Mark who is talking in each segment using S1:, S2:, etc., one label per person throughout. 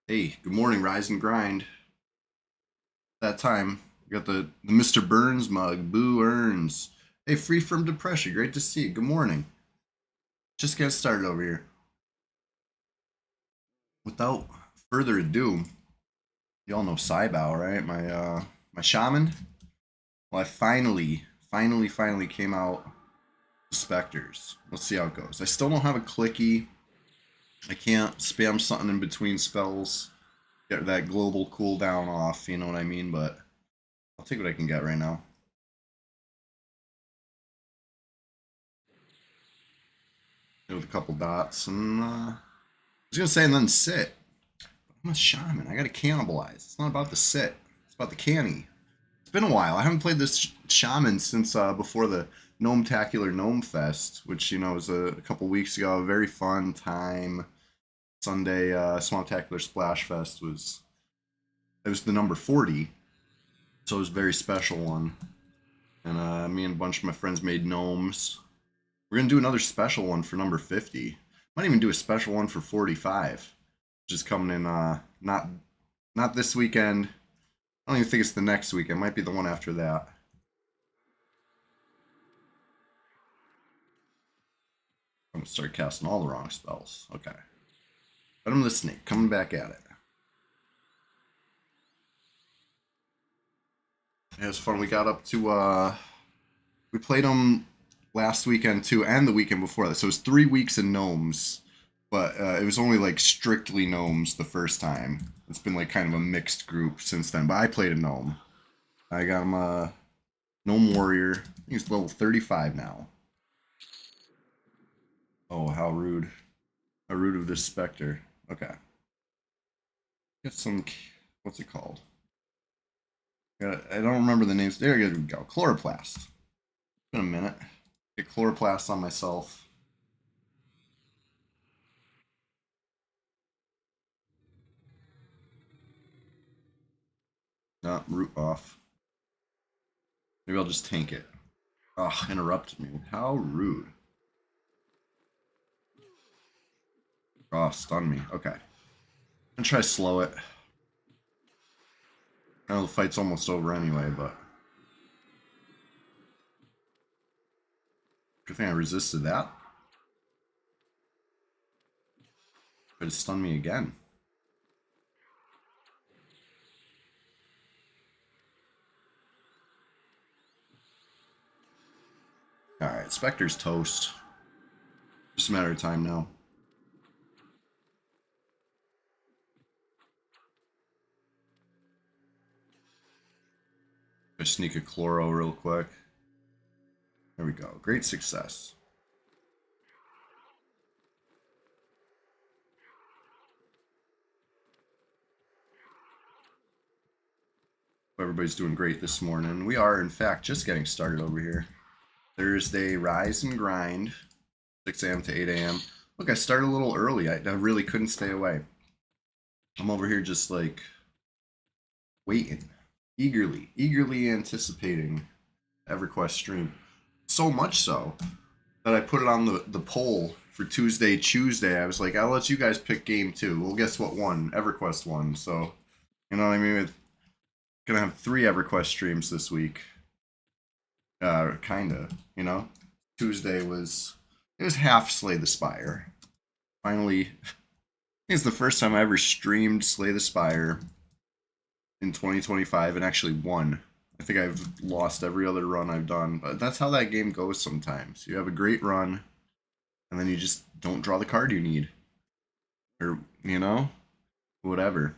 S1: Hey, good morning, Rise and Grind. That time, we got the Mr. Burns mug. Boo Earns. Hey, free from depression. Great to see you. Good morning. Just getting started over here. Without further ado, you all know Saibao, right? My shaman. Well, I finally came out with Spectres. Let's see how it goes. I still don't have a clicky. I can't spam something in between spells. Get that global cooldown off, you know what I mean? But I'll take what I can get right now. With a couple dots, and I was gonna say and then sit. I'm a shaman. I gotta cannibalize. It's not about the sit. It's about the canny. It's been a while. I haven't played this shaman since before the Gnome-tacular Gnome Fest, which was a couple weeks ago. A very fun time. Sunday Swamptacular Splash Fest was the number 40, so it was a very special one. And me and a bunch of my friends made gnomes. We're gonna do another special one for number 50. Might even do a special one for 45, which is coming in not this weekend. I don't even think it's the next weekend. It might be the one after that. I'm gonna start casting all the wrong spells. Okay. Venom the Snake, coming back at it. It was fun. We got up to we played them last weekend too, and the weekend before that. So it was 3 weeks in gnomes, but it was only like strictly gnomes the first time. It's been like kind of a mixed group since then. But I played a gnome. I got him a gnome warrior. He's level 35 now. Oh, how rude! How rude of this specter. Okay, get some. What's it called? I don't remember the names. There you go. Chloroplast. It's been a minute. Get chloroplast on myself. Not root off. Maybe I'll just tank it. Oh, interrupted me. How rude. Oh, stun me. Okay. I'm gonna try to slow it. I know the fight's almost over anyway, but good thing I resisted that. Try to stun me again. Alright, Spectre's toast. Just a matter of time now. I sneak a Chloro real quick. There we go. Great success. Everybody's doing great this morning. We are, in fact, just getting started over here. Thursday, Rise and Grind, 6 a.m. to 8 a.m. Look, I started a little early. I really couldn't stay away. I'm over here just like waiting, eagerly anticipating EverQuest stream. So much so that I put it on the poll for Tuesday. I was like, I'll let you guys pick game two. Well, guess what won? EverQuest won. So, you know what I mean? It's gonna have 3 EverQuest streams this week. Kinda, you know. Tuesday was half Slay the Spire. Finally, it's the first time I ever streamed Slay the Spire in 2025 and actually won. I think I've lost every other run I've done, but that's how that game goes sometimes. You have a great run, and then you just don't draw the card you need. Or, whatever.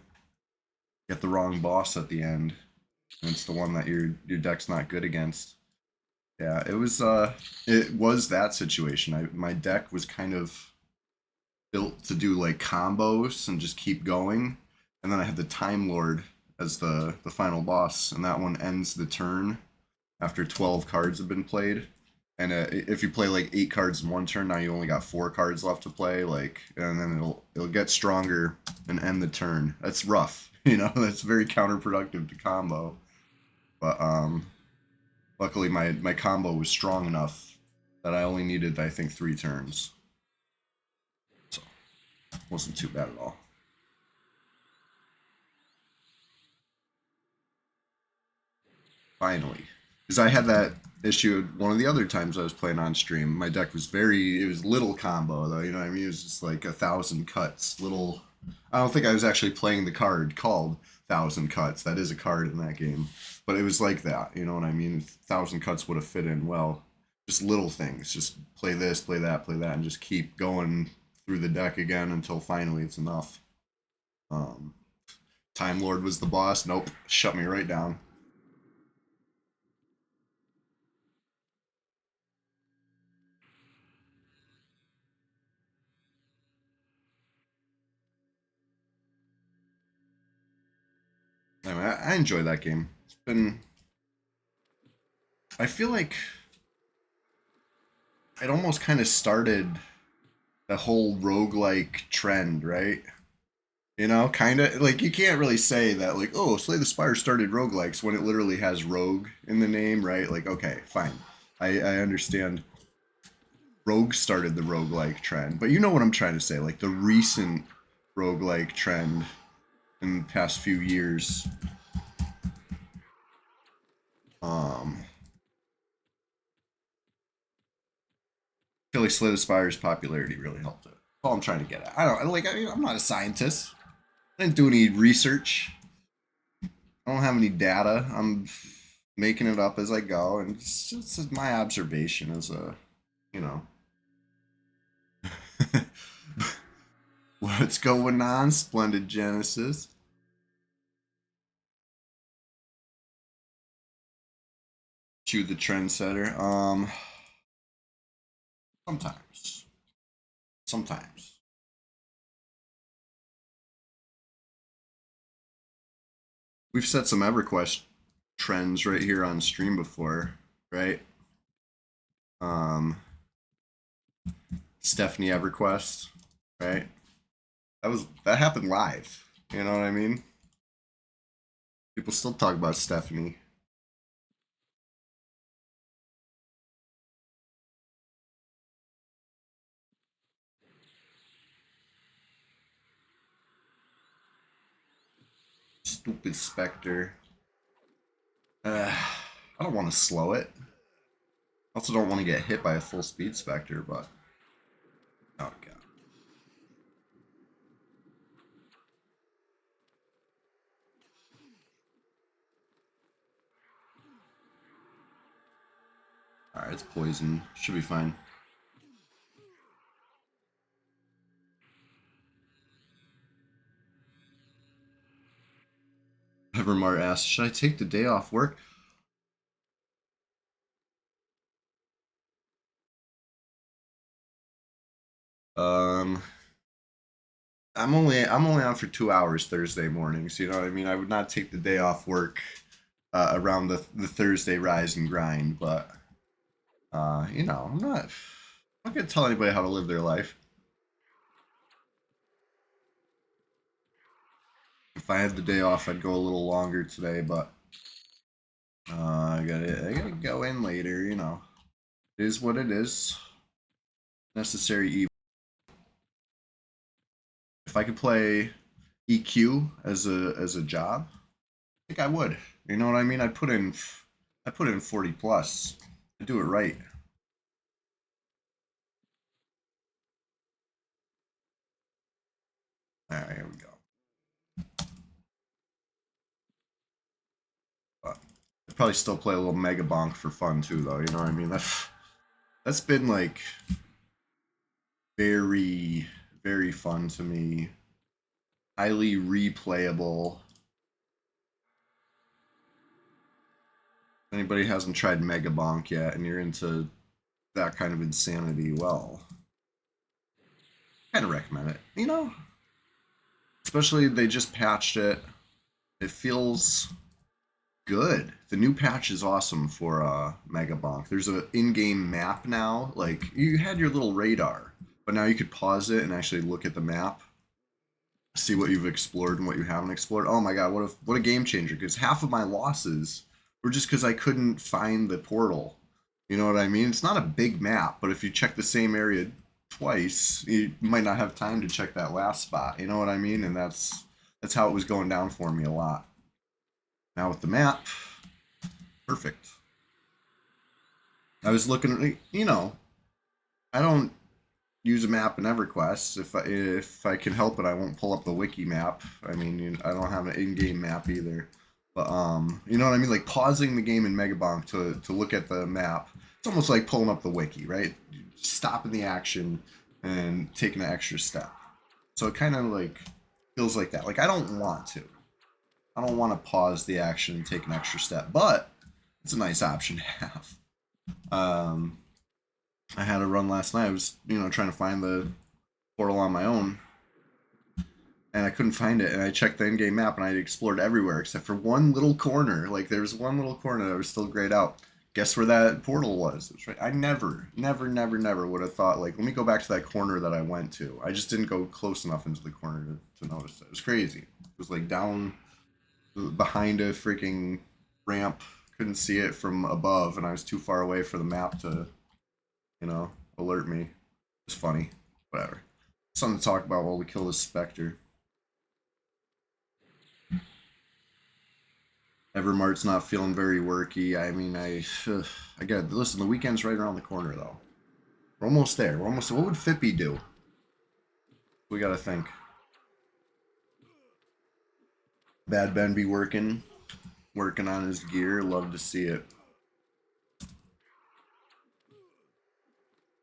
S1: Get the wrong boss at the end, and it's the one that your deck's not good against. Yeah, it was that situation. My deck was kind of built to do like combos and just keep going. And then I had the Time Lord as the final boss, and that one ends the turn after 12 cards have been played. And if you play like 8 cards in one turn, now you only got 4 cards left to play. Like, and then it'll get stronger and end the turn. That's rough, That's very counterproductive to combo. But luckily my combo was strong enough that I only needed, I think, 3 turns. So wasn't too bad at all. Finally. Because I had that issue one of the other times I was playing on stream. My deck was it was little combo though, you know what I mean? It was just like 1,000 cuts. Little, I don't think I was actually playing the card called 1,000 cuts. That is a card in that game. But it was like that, you know what I mean? 1,000 cuts would have fit in well. Just little things. Just play this, play that, and just keep going through the deck again until finally it's enough. Um, Time Lord was the boss. Nope. Shut me right down. I mean, I enjoy that game. It's been. I feel like it almost kind of started the whole roguelike trend, right? You know, kind of like you can't really say that, like, oh, Slay the Spire started roguelikes when it literally has rogue in the name, right? Like, okay, fine. I understand rogue started the roguelike trend, but you know what I'm trying to say. Like, the recent roguelike trend in the past few years. I feel like Slay the Spire's popularity really helped it. That's all I'm trying to get at. I'm not a scientist. I didn't do any research. I don't have any data. I'm making it up as I go, and it's just my observation as a, you know, what's going on, Splendid Genesis. Chew the trendsetter. Sometimes, sometimes. We've set some EverQuest trends right here on stream before, right? Um, Stephanie EverQuest, right? That happened live. You know what I mean? People still talk about Stephanie. Stupid Spectre. I don't want to slow it. I also don't want to get hit by a full speed Spectre, but oh god. Alright, it's poison. Should be fine. Evermart asks, should I take the day off work? Um, I'm only on for 2 hours Thursday mornings. You know what I mean? I would not take the day off work around the Thursday rise and grind, but I'm not gonna tell anybody how to live their life. If I had the day off, I'd go a little longer today, but I gotta go in later. You know, it is what it is. Necessary evil. If I could play EQ as a job, I think I would. You know what I mean? I put in 40 plus. I do it right. All right, here we go. But I'd probably still play a little Mega Bonk for fun too, though. You know what I mean? That's been like very very fun to me. Highly replayable. If anybody hasn't tried Mega Bonk yet, and you're into that kind of insanity, well, kind of recommend it. You know, especially they just patched it. It feels good. The new patch is awesome for Mega Bonk. There's an in-game map now. Like you had your little radar, but now you could pause it and actually look at the map, see what you've explored and what you haven't explored. Oh my god, what a game changer! Because half of my losses were just because I couldn't find the portal. You know what I mean? It's not a big map, but if you check the same area twice, you might not have time to check that last spot. You know what I mean? And that's how it was going down for me a lot. Now with the map, Perfect. I was looking at, you know, I don't use a map in EverQuest. If I can help it, I won't pull up the wiki map. I mean, I don't have an in-game map either. But you know what I mean? Like pausing the game in Megabonk to look at the map. It's almost like pulling up the wiki, right? Stopping the action and taking an extra step. So it kind of like feels like that. Like I don't want to. I don't want to pause the action and take an extra step, but it's a nice option to have. Um, I had a run last night. I was, trying to find the portal on my own, and I couldn't find it. And I checked the in-game map, and I explored everywhere except for one little corner. Like there was one little corner that was still grayed out. Guess where that portal was? It's right. I never would have thought like, let me go back to that corner that I went to. I just didn't go close enough into the corner to notice it. It was crazy. It was like down behind a freaking ramp. Couldn't see it from above, and I was too far away for the map to, alert me. It's funny. Whatever. Something to talk about while we kill this specter. Evermart's not feeling very worky. I mean, I get listen. The weekend's right around the corner, though. We're almost there. We're almost. What would Fippy do? We gotta think. Bad Ben be working on his gear. Love to see it.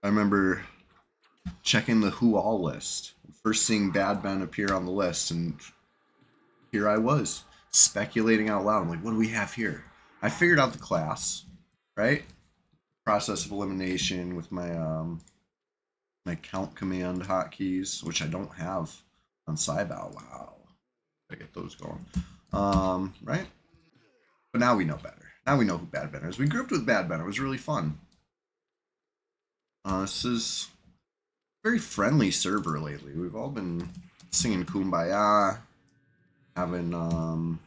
S1: I remember checking the Who All list. First seeing Bad Ben appear on the list, and here I was speculating out loud. I'm like, what do we have here? I figured out the class, right? Process of elimination with my count command hotkeys, which I don't have on Cybao. Wow, I get those going. Right? But now we know better. Now we know who Bad Ben is. We grouped with Bad Ben. It was really fun. This is a very friendly server lately. We've all been singing Kumbaya, having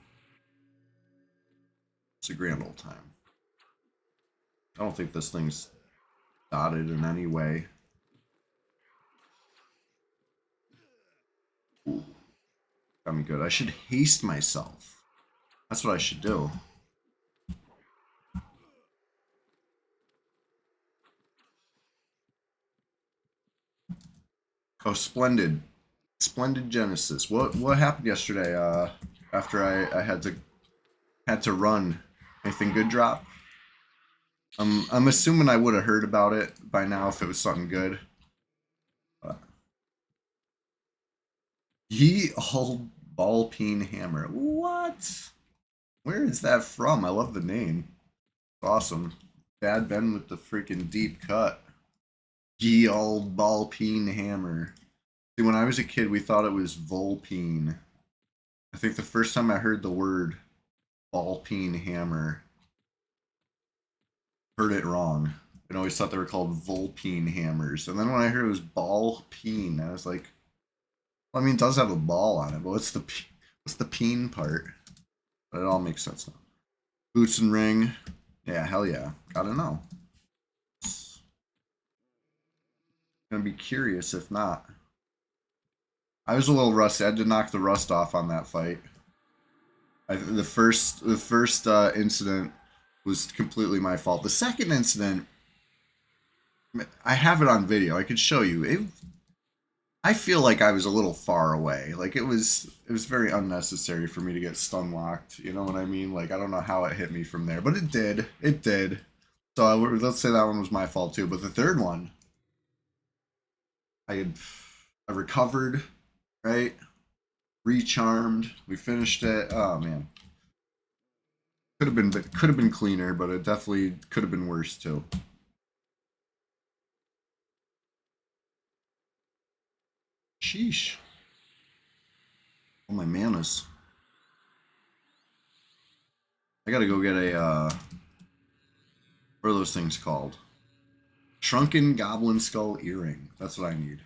S1: it's a grand old time. I don't think this thing's dotted in any way. Ooh, got me good. I should haste myself. That's what I should do. Oh, splendid, splendid Genesis. What happened yesterday? After I had to run. Anything good drop? I'm assuming I would have heard about it by now if it was something good. Ye old ball peen hammer. What? Where is that from? I love the name. Awesome. Bad Ben with the freaking deep cut. Ye old ball peen hammer. See, when I was a kid, we thought it was Volpine. I think the first time I heard the word ball peen hammer, heard it wrong. I always thought they were called Volpine hammers. And then when I heard it was ball peen, I was like, well, I mean, it does have a ball on it, but what's the peen part? But it all makes sense now. Boots and ring. Yeah, hell yeah. Gotta know. Gonna be curious if not. I was a little rusty. I had to knock the rust off on that fight. The first incident was completely my fault. The second incident, I have it on video. I could show you. I feel like I was a little far away. Like it was very unnecessary for me to get stun locked. You know what I mean? Like I don't know how it hit me from there, but it did. It did. So let's say that one was my fault too. But the third one, I recovered, right? Recharmed. We finished it. Oh man, could have been cleaner, but it definitely could have been worse too. Sheesh. Oh my manas. I gotta go get a what are those things called? Shrunken Goblin Skull Earring. That's what I need.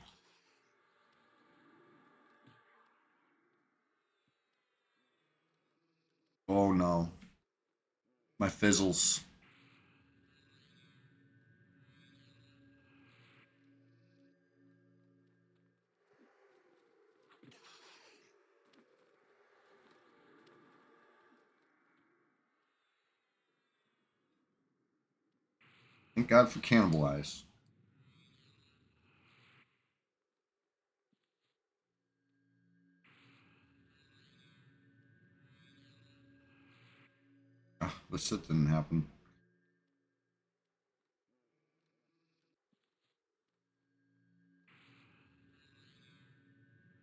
S1: Oh no. My fizzles. Thank God for Cannibalize. Oh, this shit didn't happen.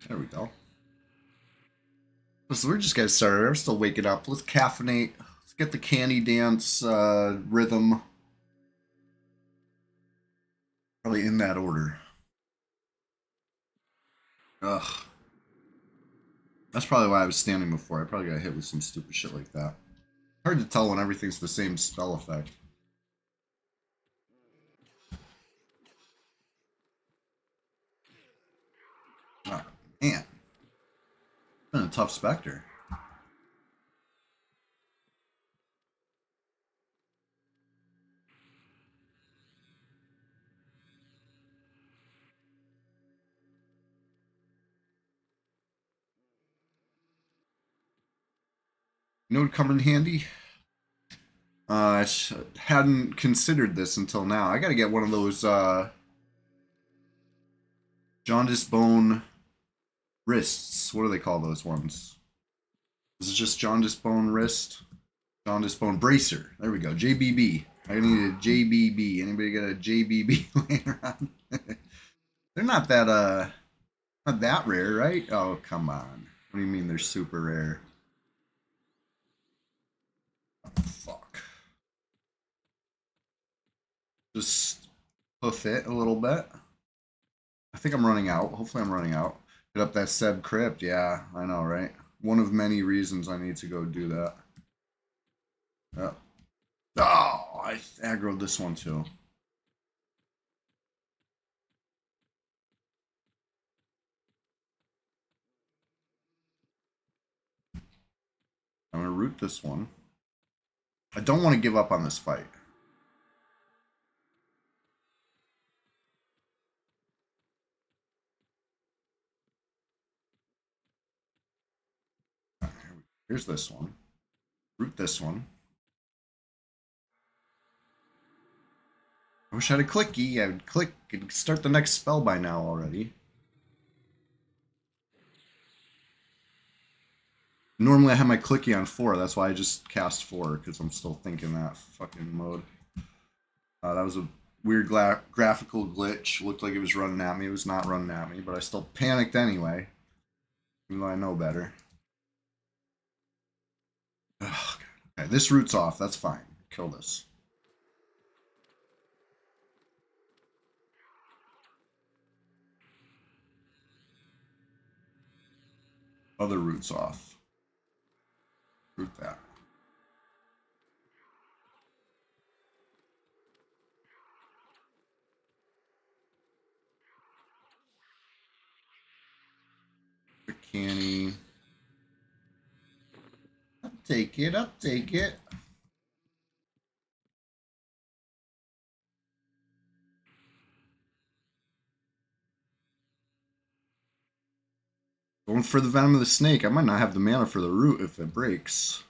S1: There we go. So we're just getting started. I'm still waking up. Let's caffeinate. Let's get the candy dance rhythm. Probably in that order. Ugh. That's probably why I was standing before. I probably got hit with some stupid shit like that. Hard to tell when everything's the same spell effect. Oh, man. Been a tough Spectre. You know what would come in handy? I hadn't considered this until now. I gotta get one of those jaundice bone wrists. What do they call those ones? Is it just jaundice bone wrist? Jaundice bone bracer. There we go. JBB. I need a JBB. Anybody got a JBB laying around? They're not that rare, right? Oh, come on. What do you mean they're super rare? Oh, fuck. Just hoof it a little bit. I think I'm running out. Hopefully I'm running out. Hit up that Seb Crypt. Yeah, I know, right? One of many reasons I need to go do that. Oh, I aggroed this one too. I'm going to root this one. I don't want to give up on this fight. Here's this one. Root this one. I wish I had a clicky. I would click and start the next spell by now already. Normally I have my clicky on 4. That's why I just cast 4, because I'm still thinking that fucking mode. That was a weird graphical glitch. Looked like it was running at me. It was not running at me, but I still panicked anyway. Even though I know better. Ugh, okay, this root's off. That's fine. Kill this. Other root's off. Root that. The canny. I'll take it. I'll take it. Going for the venom of the snake. I might not have the mana for the root if it breaks.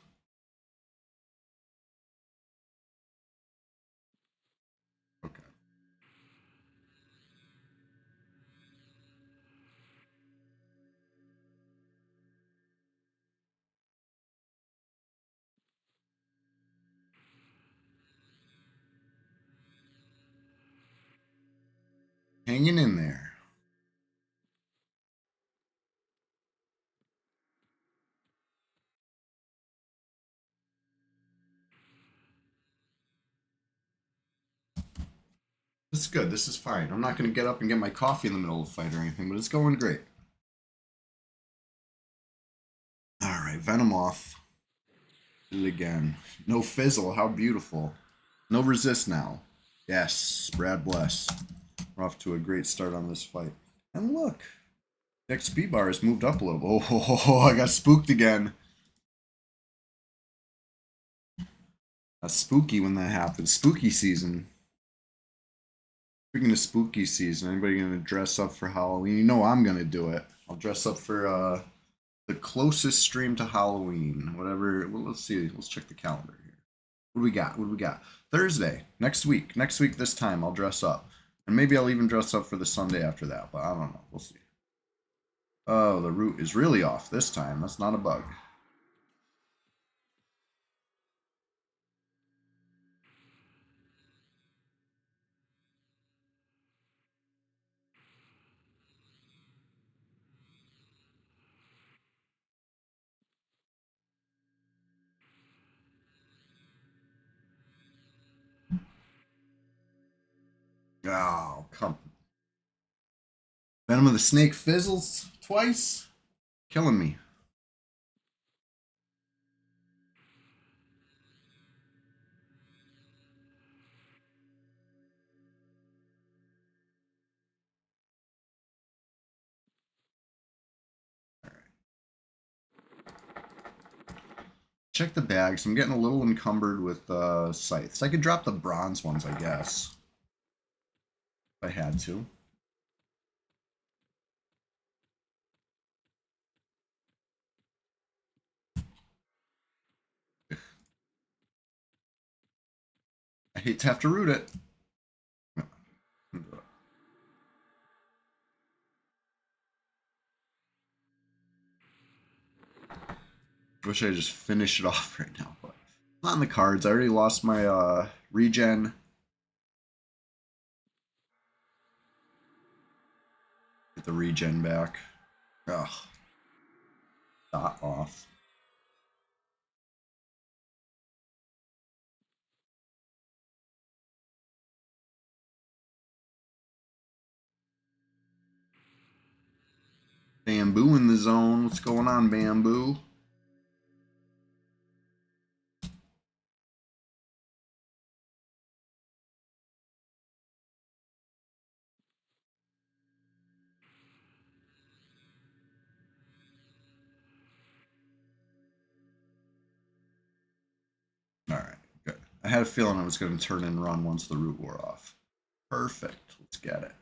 S1: Okay. Hanging in there. This is good. This is fine. I'm not going to get up and get my coffee in the middle of the fight or anything, but it's going great. Alright, Venom off. Did it again. No fizzle. How beautiful. No resist now. Yes, Brad bless. We're off to a great start on this fight. And look, the XP bar has moved up a little. Oh, I got spooked again. That's spooky when that happens. Spooky season. Speaking of spooky season, anybody gonna dress up for Halloween? You know I'm gonna do it. I'll dress up for the closest stream to Halloween. Whatever. Well, let's see. Let's check the calendar here. What do we got? What do we got? Thursday, next week. Next week, this time, I'll dress up. And maybe I'll even dress up for the Sunday after that, but I don't know. We'll see. Oh, the route is really off this time. That's not a bug. Oh, come. Venom of the Snake fizzles twice. Killing me. Check the bags. I'm getting a little encumbered with scythes. I could drop the bronze ones, I guess. If I had to. I hate to have to root it. Wish I just finished it off right now, but not in the cards. I already lost my regen. Get the regen back. Ugh. Dot off. Bamboo in the zone. What's going on, Bamboo? Alright, good. I had a feeling I was going to turn and run once the root wore off. Perfect. Let's get it.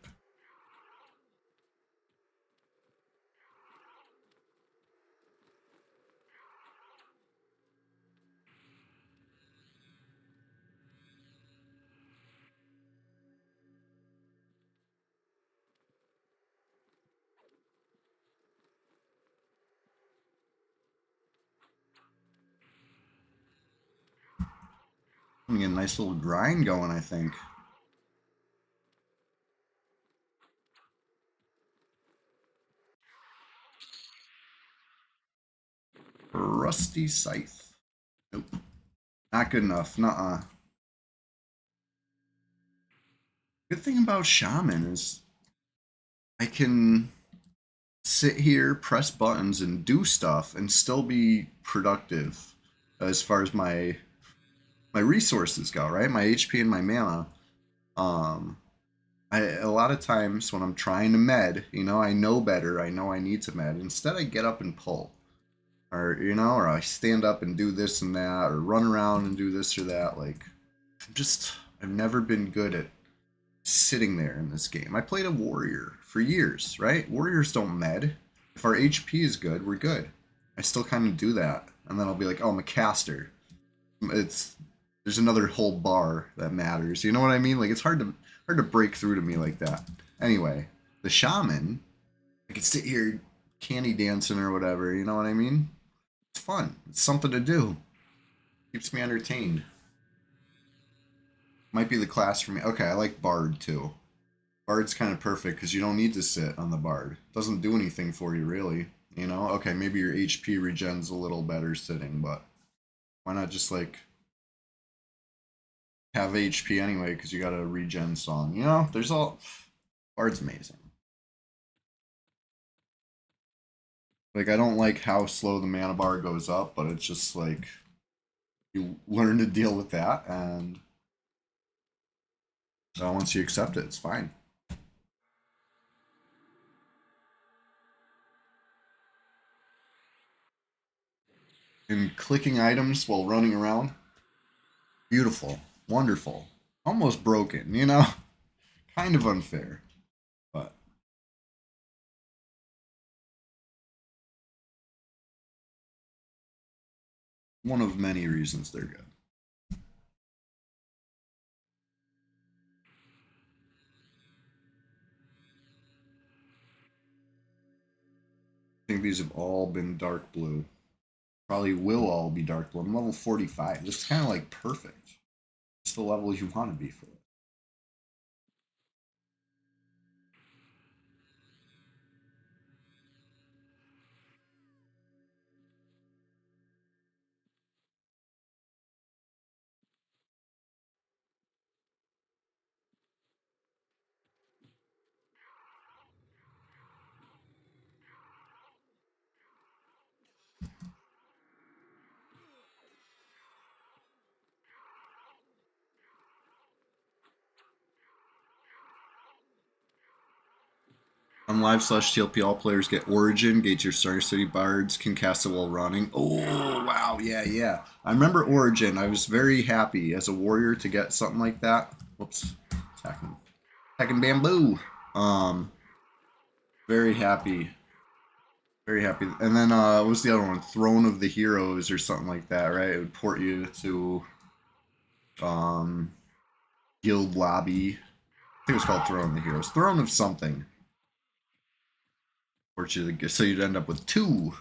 S1: I'm going to get a nice little grind going, I think. Rusty Scythe. Nope. Not good enough. Nuh-uh. Good thing about Shaman is I can sit here, press buttons, and do stuff and still be productive as far as my resources go, right? My HP and my mana. Um, a lot of times when I'm trying to med, I know better. I know I need to med. Instead, I get up and pull, or I stand up and do this and that, or run around and do this or that. Like, I've never been good at sitting there in this game. I played a warrior for years, right? Warriors don't med. If our HP is good, we're good. I still kind of do that, and then I'll be like, oh, I'm a caster. It's there's another whole bar that matters. You know what I mean? Like it's hard to break through to me like that. Anyway, the shaman, I could sit here candy dancing or whatever. You know what I mean? It's fun. It's something to do. Keeps me entertained. Might be the class for me. Okay, I like bard too. Bard's kind of perfect because you don't need to sit on the bard. It doesn't do anything for you really. Okay, maybe your HP regen's a little better sitting, but why not just like have HP anyway because you got a regen song. There's all Bard's amazing. Like I don't like how slow the mana bar goes up, but it's just like you learn to deal with that, and once you accept it, it's fine. And clicking items while running around, beautiful, wonderful, almost broken. Kind of unfair, but one of many reasons they're good. these have all been dark blue. Probably will all be dark blue. I'm level 45. This is kind of like perfect. It's the level you want to be for it. On live slash TLP, all players get Origin. Gauge your Star City Bards can cast it while running. Oh, wow. Yeah, yeah. I remember Origin. I was very happy as a warrior to get something like that. Whoops. Attacking. Attacking bamboo. Um, very happy. Very happy. And then, what was the other one? Throne of the Heroes or something like that, right? It would port you to, um, Guild Lobby. I think it was called Throne of the Heroes. Throne of something. So you'd end up with 2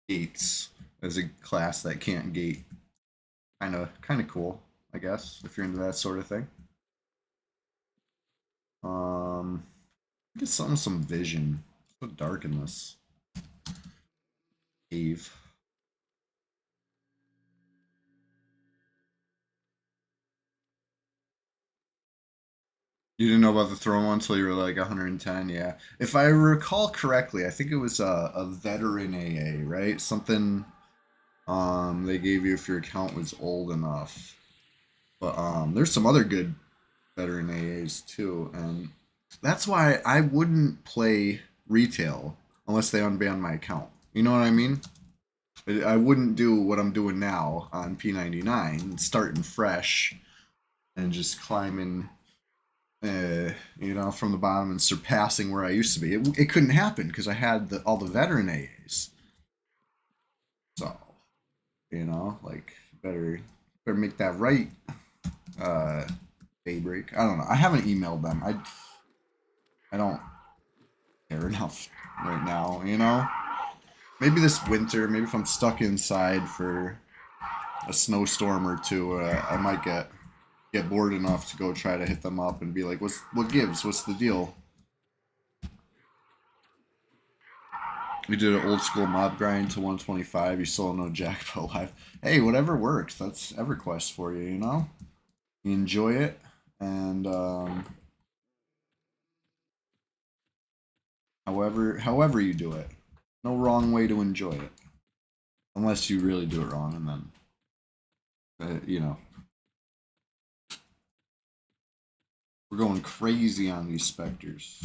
S1: gates as a class that can't gate. Kind of cool, I guess, if you're into that sort of thing. Get some vision. It's so dark in this cave. You didn't know about the throne one until you were like 110, yeah. If I recall correctly, I think it was a veteran AA, right? Something they gave you if your account was old enough. But there's some other good veteran AAs too, and that's why I wouldn't play retail unless they unban my account. You know what I mean? I wouldn't do what I'm doing now on P99, starting fresh and just climbing, from the bottom and surpassing where I used to be. It couldn't happen because I had all the veteran AAs. So, like better make that right. Uh, Daybreak. I don't know. I haven't emailed them. I don't care enough right now. Maybe this winter. Maybe if I'm stuck inside for a snowstorm or two, I might get bored enough to go try to hit them up and be like, what gives? What's the deal? We did an old school mob grind to 125. You still don't know Jack but alive. Hey, whatever works. That's EverQuest for you. You enjoy it, and however you do it, no wrong way to enjoy it, unless you really do it wrong, and then we're going crazy on these specters.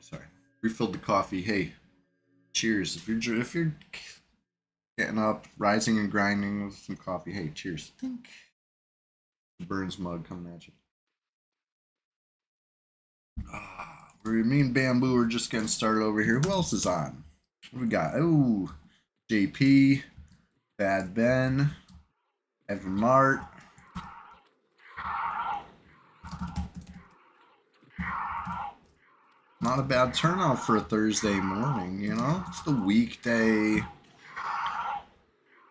S1: sorry. Refilled the coffee. Hey, cheers. If you're getting up, rising and grinding with some coffee, hey, cheers. Think. Burns mug coming at you. Me and Bamboo are just getting started over here. Who else is on? What we got? Oh, JP, Bad Ben, Evan Mart. Not a bad turnout for a Thursday morning, you know? It's the weekday.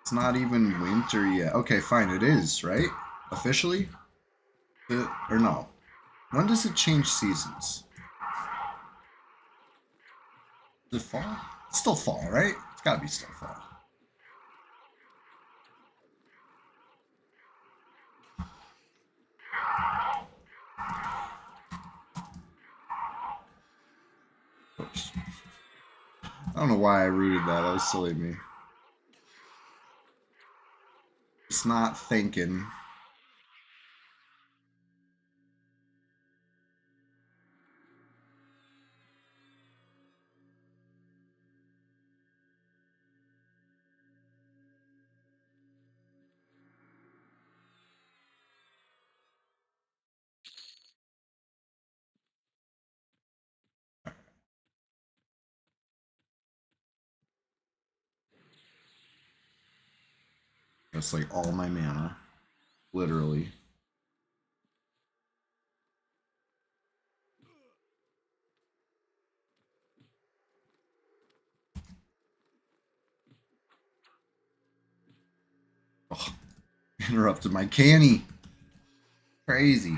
S1: It's not even winter yet. Okay, fine, it is, right? Officially? Or no? When does it change seasons? Is it fall? It's still fall, right? It's gotta be still fall. Oops. I don't know why I rooted that. That was silly of me. Just not thinking. That's like all my mana. Literally. Oh, interrupted my canny. Crazy.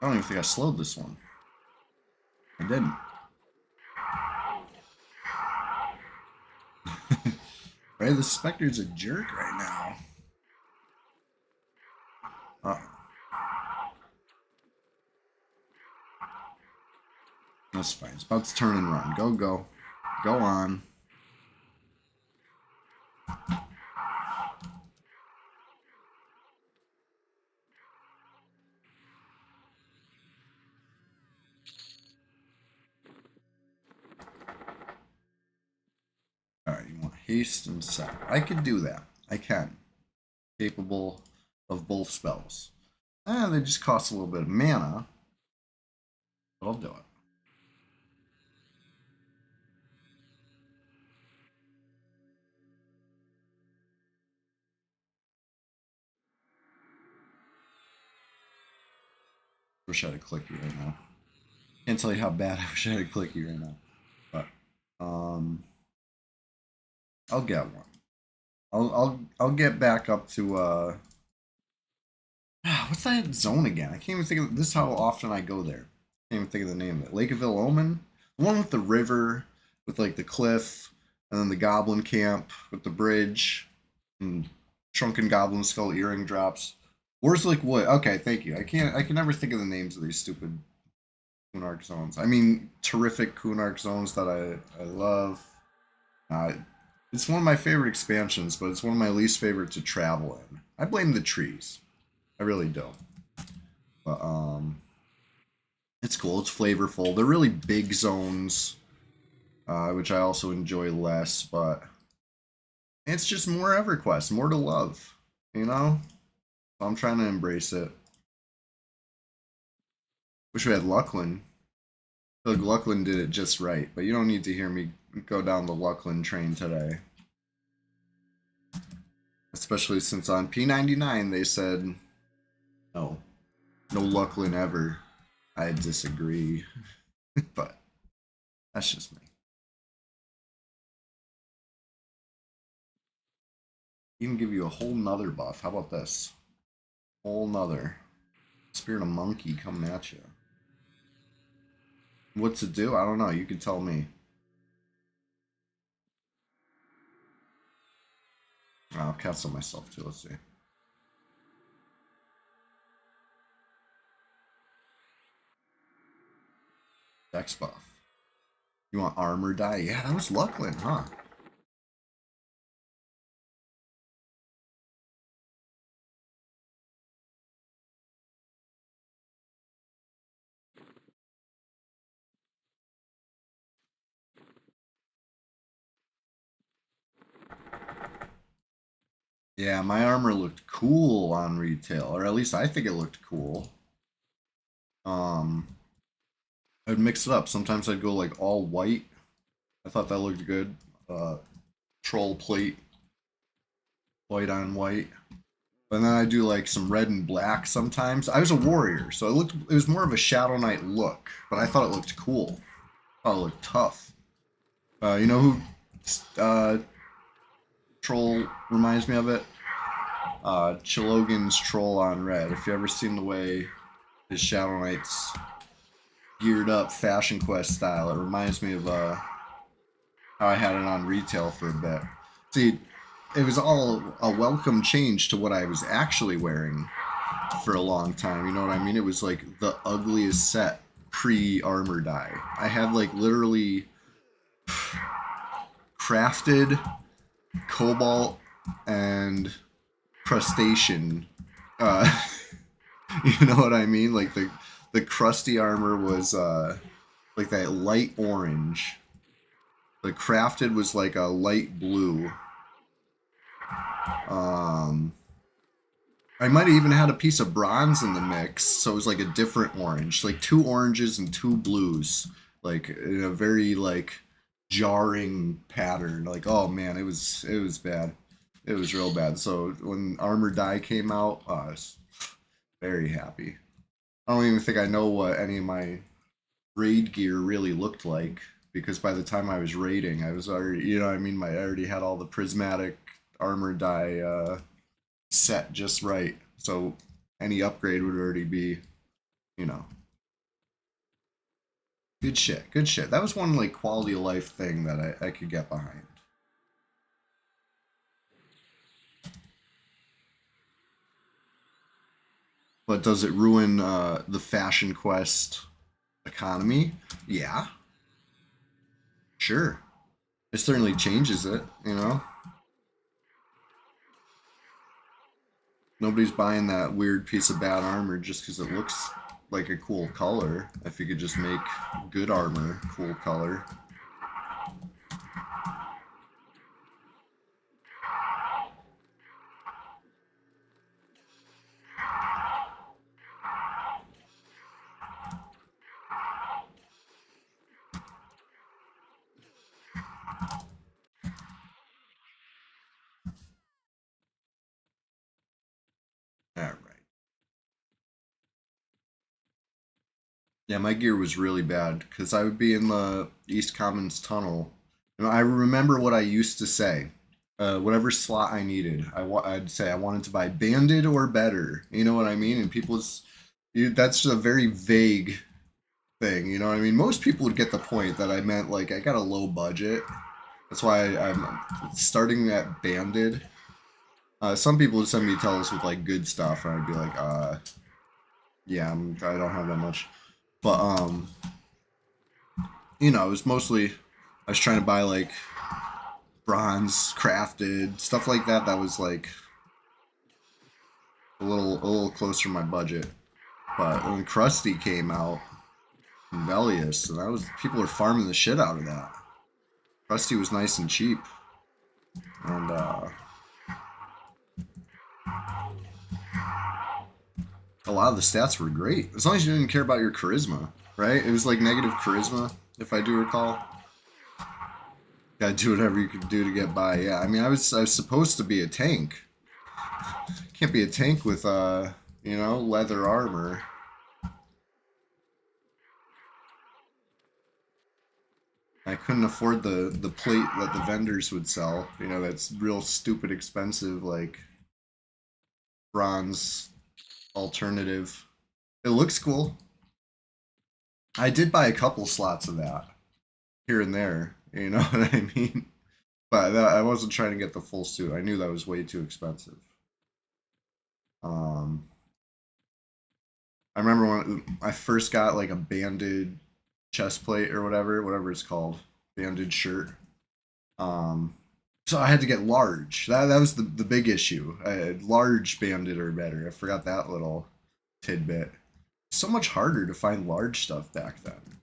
S1: I don't even think I slowed this one. I didn't. Right, the Spectre's a jerk right now. That's fine. It's about to turn and run. Go, go. Go on. Alright, you want haste and sap. I can do that. I can. Capable of both spells. They just cost a little bit of mana. But I'll do it. Wish I had a clicky right now. Can't tell you how bad I wish I had a clicky right now. But I'll get one. I'll get back up to what's that zone again? I can't even think of this. Is how often I go there. Can't even think of the name of it. Lakeaville Omen, the one with the river, with like the cliff, and then the goblin camp with the bridge, and shrunken goblin skull earring drops. Warslick Wood. Okay, thank you. I can never think of the names of these stupid Kunark zones. I mean, terrific Kunark zones that I love. It's one of my favorite expansions, but it's one of my least favorite to travel in. I blame the trees. I really do. But it's cool. It's flavorful. They're really big zones, which I also enjoy less. But it's just more EverQuest, more to love. You know, so I'm trying to embrace it. Wish we had Luckland. I feel like Luckland did it just right, but you don't need to hear me go down the Luckland train today. Especially since on P99 they said, no, no Luckland ever. I disagree, but that's just me. Even give you a whole nother buff. How about this? Whole nother. Spirit of Monkey coming at you. What's it do? I don't know. You can tell me. I'll cancel myself too. Let's see. Dex buff. You want armor die? Yeah, that was Luckland, huh? Yeah, my armor looked cool on retail, or at least I think it looked cool. Um, I'd mix it up. Sometimes I'd go like all white. I thought that looked good. Troll plate, white on white. And then I do like some red and black sometimes. I was a warrior, so it was more of a Shadow Knight look, but I thought it looked cool. I thought it looked tough. You know who Troll reminds me of it? Chilogan's Troll on red. If you ever seen the way his Shadow Knights geared up Fashion Quest style, it reminds me of how I had it on retail for a bit. See, it was all a welcome change to what I was actually wearing for a long time. You know what I mean? It was like the ugliest set pre armor die. I had like literally crafted cobalt and crustacean. Uh, you know what I mean? Like the crusty armor was like that light orange. The crafted was like a light blue. Um, I might have even had a piece of bronze in the mix, so it was like a different orange, like two oranges and two blues, like in a very like jarring pattern. Like, oh man, it was bad. It was real bad. So when Armor Die came out, I was very happy. I don't even think I know what any of my raid gear really looked like because by the time I was raiding, I was already, you know, what I mean, I already had all the prismatic Armor Die set just right. So any upgrade would already be, you know, good shit. Good shit. That was one like quality of life thing that I could get behind. But does it ruin the Fashion Quest economy? Yeah, sure. It certainly changes it, you know? Nobody's buying that weird piece of bad armor just because it looks like a cool color. If you could just make good armor cool color. All right. Yeah, my gear was really bad because I would be in the East Commons tunnel. And I remember what I used to say. Whatever slot I needed, I'd say I wanted to buy banded or better. You know what I mean? And that's a very vague thing. You know what I mean? Most people would get the point that I meant like I got a low budget. That's why I'm starting at banded. Some people would send me tells with like good stuff, and I'd be like, yeah, I don't have that much. But it was mostly I was trying to buy like bronze crafted stuff like that. That was like a little closer to my budget. But when Krusty came out, and Velius, and that was people were farming the shit out of that. Krusty was nice and cheap, and a lot of the stats were great as long as you didn't care about your charisma, right? It was like negative charisma, if I do recall. Gotta do whatever you could do to get by. Yeah, I mean, I was supposed to be a tank. Can't be a tank with leather armor. I couldn't afford the plate that the vendors would sell. You know, that's real stupid expensive, like bronze alternative. It looks cool. I did buy a couple slots of that here and there. You know what I mean? But I wasn't trying to get the full suit. I knew that was way too expensive. Um, I remember when I first got like a banded chest plate or whatever it's called, banded shirt. Um, so I had to get large. That was the big issue. Large banded or better. I forgot that little tidbit. So much harder to find large stuff back then.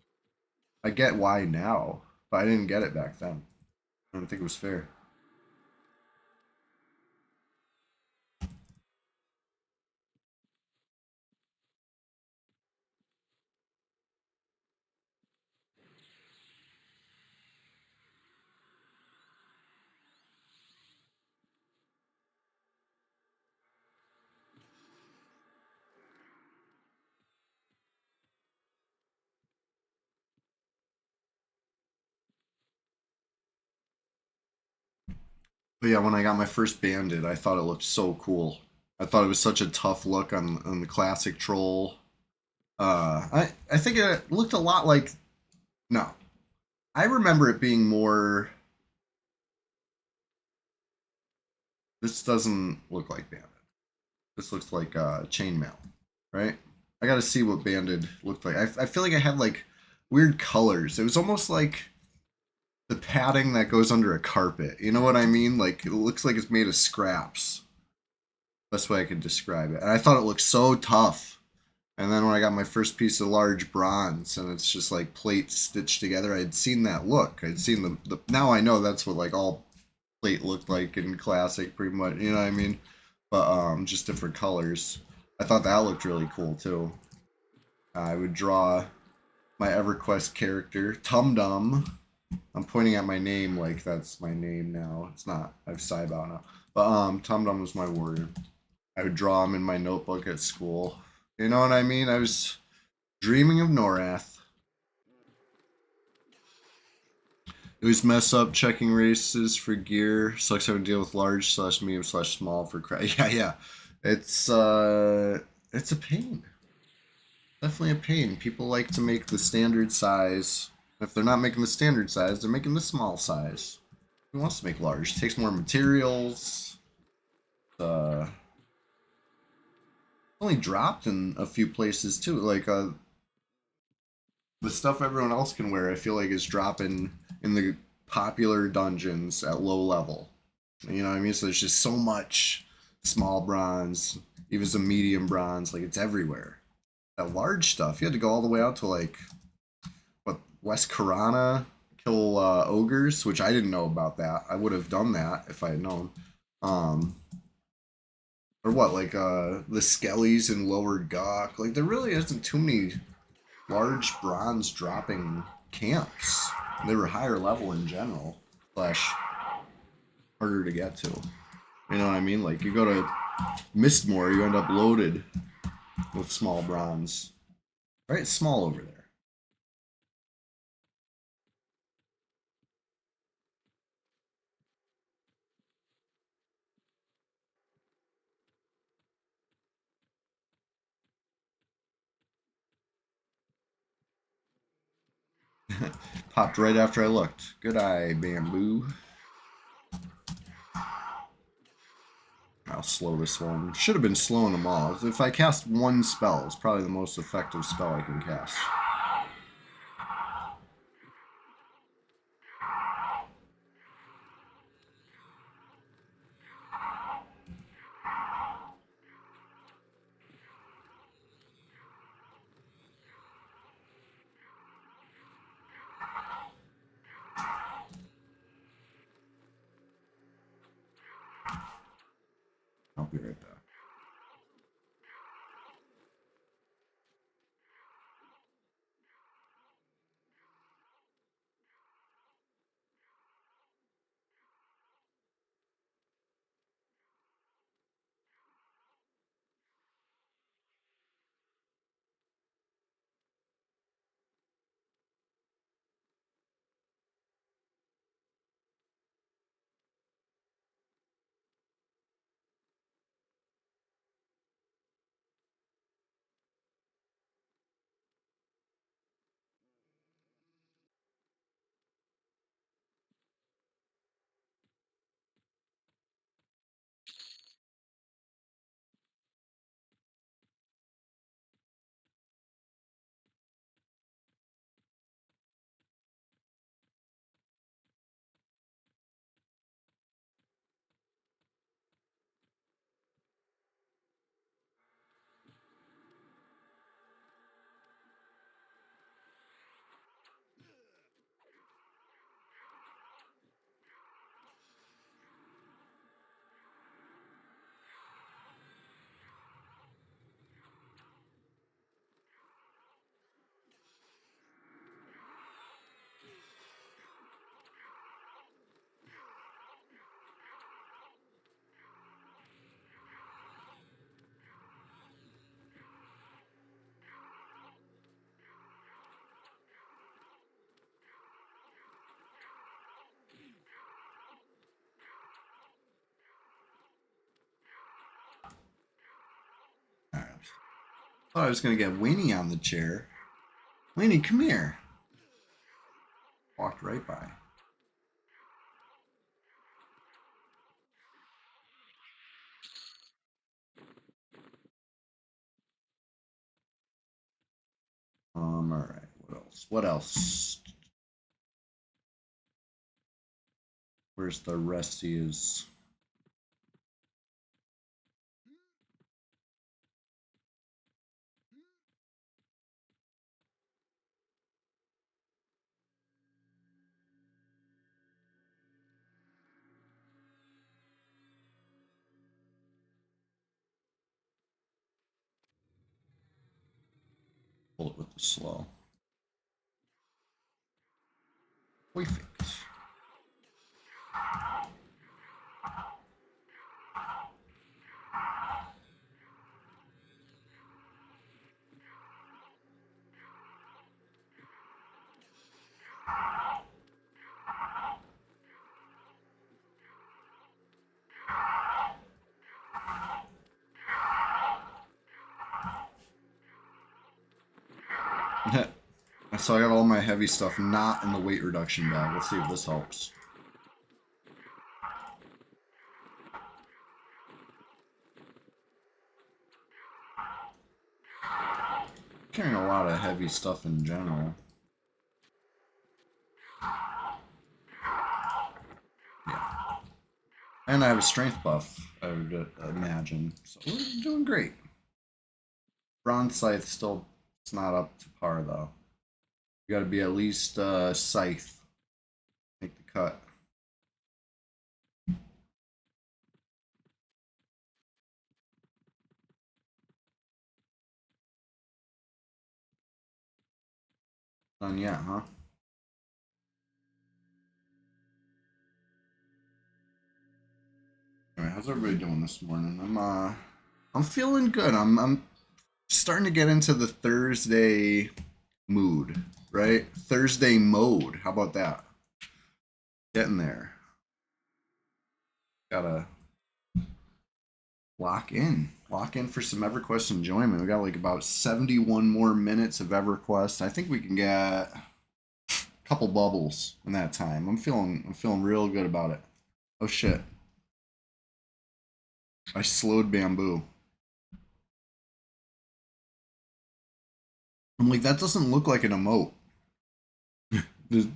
S1: I get why now, but I didn't get it back then. I don't think it was fair. But yeah, when I got my first banded, I thought it looked so cool. I thought it was such a tough look on the classic troll. I think it looked a lot like no. I remember it being more. This doesn't look like banded. This looks like chainmail, right? I got to see what banded looked like. I feel like I had like weird colors. It was almost like the padding that goes under a carpet. You know what I mean? Like it looks like it's made of scraps. Best way I could describe it. And I thought it looked so tough. And then when I got my first piece of large bronze and it's just like plates stitched together, I'd seen that look. I'd seen the now I know that's what like all plate looked like in classic pretty much, you know what I mean? But just different colors. I thought that looked really cool too. I would draw my EverQuest character, Tum Dum. I'm pointing at my name like that's my name now. It's not. I've Cybow now. But Tum Dum was my warrior. I would draw him in my notebook at school. You know what I mean? I was dreaming of Norath. It was mess up checking races for gear. Sucks having to deal with large slash medium slash small for Yeah, yeah. It's a pain. Definitely a pain. People like to make the standard size. If they're not making the standard size, they're making the small size. Who wants to make large? It takes more materials. Uh, only dropped in a few places too. Like the stuff everyone else can wear, I feel like is dropping in the popular dungeons at low level. You know what I mean? So there's just so much small bronze, even some medium bronze. Like it's everywhere. That large stuff, you had to go all the way out to like what West Karana, kill ogres, which I didn't know about that. I would have done that if I had known. Um, or what, like the Skellies in Lower Gawk. Like there really isn't too many large bronze dropping camps. They were higher level in general, slash harder to get to. You know what I mean? Like you go to Mistmore, you end up loaded with small bronze. Right, it's small over there. Popped right after I looked. Good eye, bamboo. I'll slow this one. Should have been slowing them all. If I cast one spell, it's probably the most effective spell I can cast. I'll be right back. Thought I was gonna get Winnie on the chair. Winnie, come here. Walked right by. Alright, what else? What else? Where's the rest he is? Pull it with the slow. Perfect. So I got all my heavy stuff not in the weight reduction bag. Let's see if this helps. Carrying a lot of heavy stuff in general. Yeah. And I have a strength buff, I would imagine. So we're doing great. Bronze scythe still, it's not up to par though. You gotta be at least scythe. Make the cut. Done yet, huh? Anyway, how's everybody doing this morning? I'm feeling good. I'm starting to get into the Thursday mood, right? Thursday mode. How about that? Getting there. Gotta lock in. Lock in for some EverQuest enjoyment. We got like about 71 more minutes of EverQuest. I think we can get a couple bubbles in that time. I'm feeling real good about it. Oh shit. I slowed bamboo. I'm like, that doesn't look like an emote. The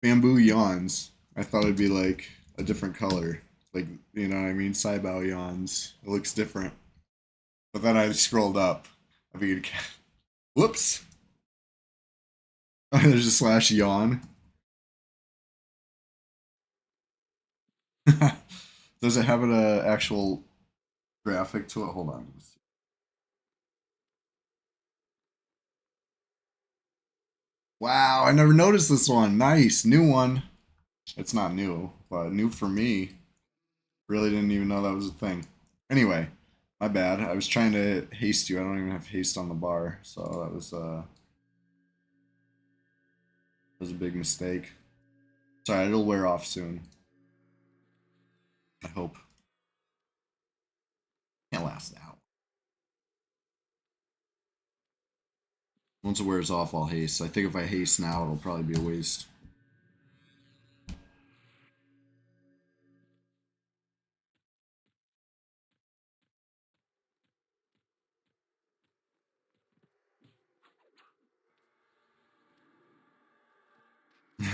S1: bamboo yawns. I thought it'd be like a different color. Like, you know what I mean? Saibao yawns. It looks different. But then I scrolled up. I figured, whoops. There's a slash yawn. Does it have an actual graphic to it? Hold on. Wow, I never noticed this one. Nice, new one. It's not new, but new for me. Really didn't even know that was a thing. Anyway, my bad. I was trying to haste you. I don't even have haste on the bar, so that was a big mistake. Sorry, it'll wear off soon. I hope. Can't last that. Once it wears off, I'll haste. I think if I haste now, it'll probably be a waste.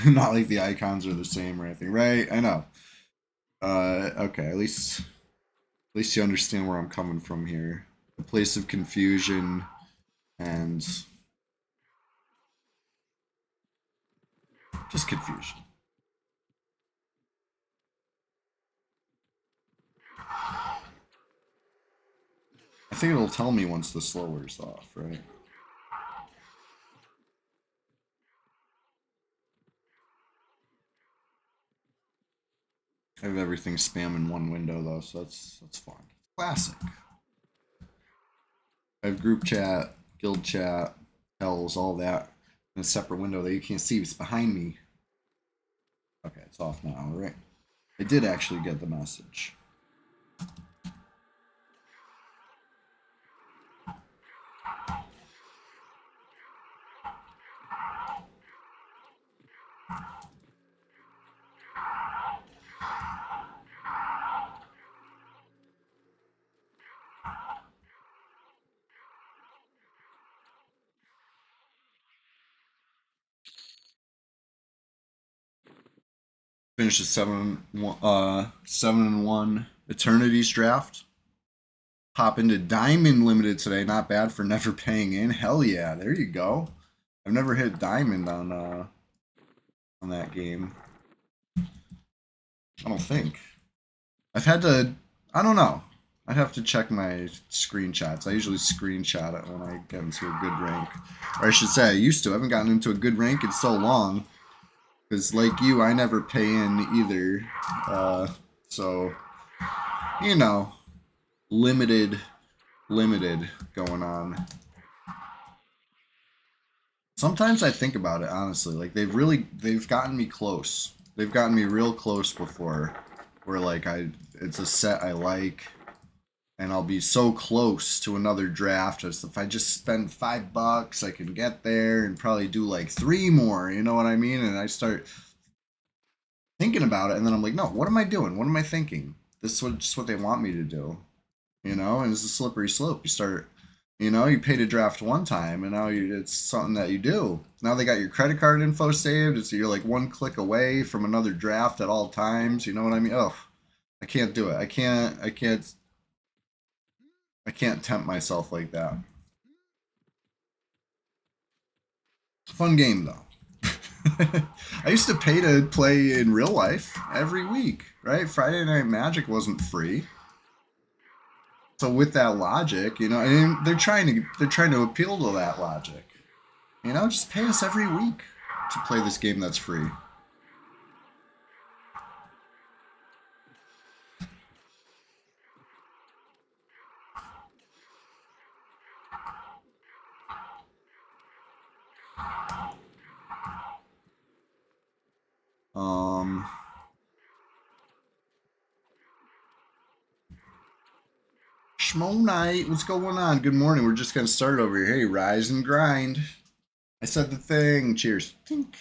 S1: Not like the icons are the same or anything, right? I know. Okay, at least you understand where I'm coming from here. A place of confusion and just confusion. I think it'll tell me once the slow wears off, right? I have everything spam in one window though, so that's fun. Classic. I have group chat, guild chat, tells, all that in a separate window that you can't see. It's behind me. Okay, it's off now, all right? I did actually get the message. Finished a 7-1 Eternities draft. Hop into Diamond Limited today. Not bad for never paying in. Hell yeah, there you go. I've never hit Diamond on that game. I don't think. I've had to. I don't know. I'd have to check my screenshots. I usually screenshot it when I get into a good rank. Or I should say, I used to. I haven't gotten into a good rank in so long. Because, like you, I never pay in either. So, you know, limited going on. Sometimes I think about it, honestly. Like, they've gotten me close. They've gotten me real close before. Where, like, it's a set I like. And I'll be so close to another draft. As if I just spend $5, I can get there and probably do like 3 more. You know what I mean? And I start thinking about it, and then I'm like, no, what am I doing? What am I thinking? This is just what they want me to do. You know, and it's a slippery slope. You start, you pay to draft one time, and now it's something that you do. Now they got your credit card info saved, so you're like one click away from another draft at all times. You know what I mean? Oh, I can't do it. I can't tempt myself like that. It's a fun game though. I used to pay to play in real life every week, right? Friday Night Magic wasn't free. So with that logic, and they're trying to appeal to that logic. Just pay us every week to play this game that's free. Um Schmo Night, what's going on? Good morning. We're just gonna start over here. Hey, rise and grind. I said the thing. Cheers. Tink.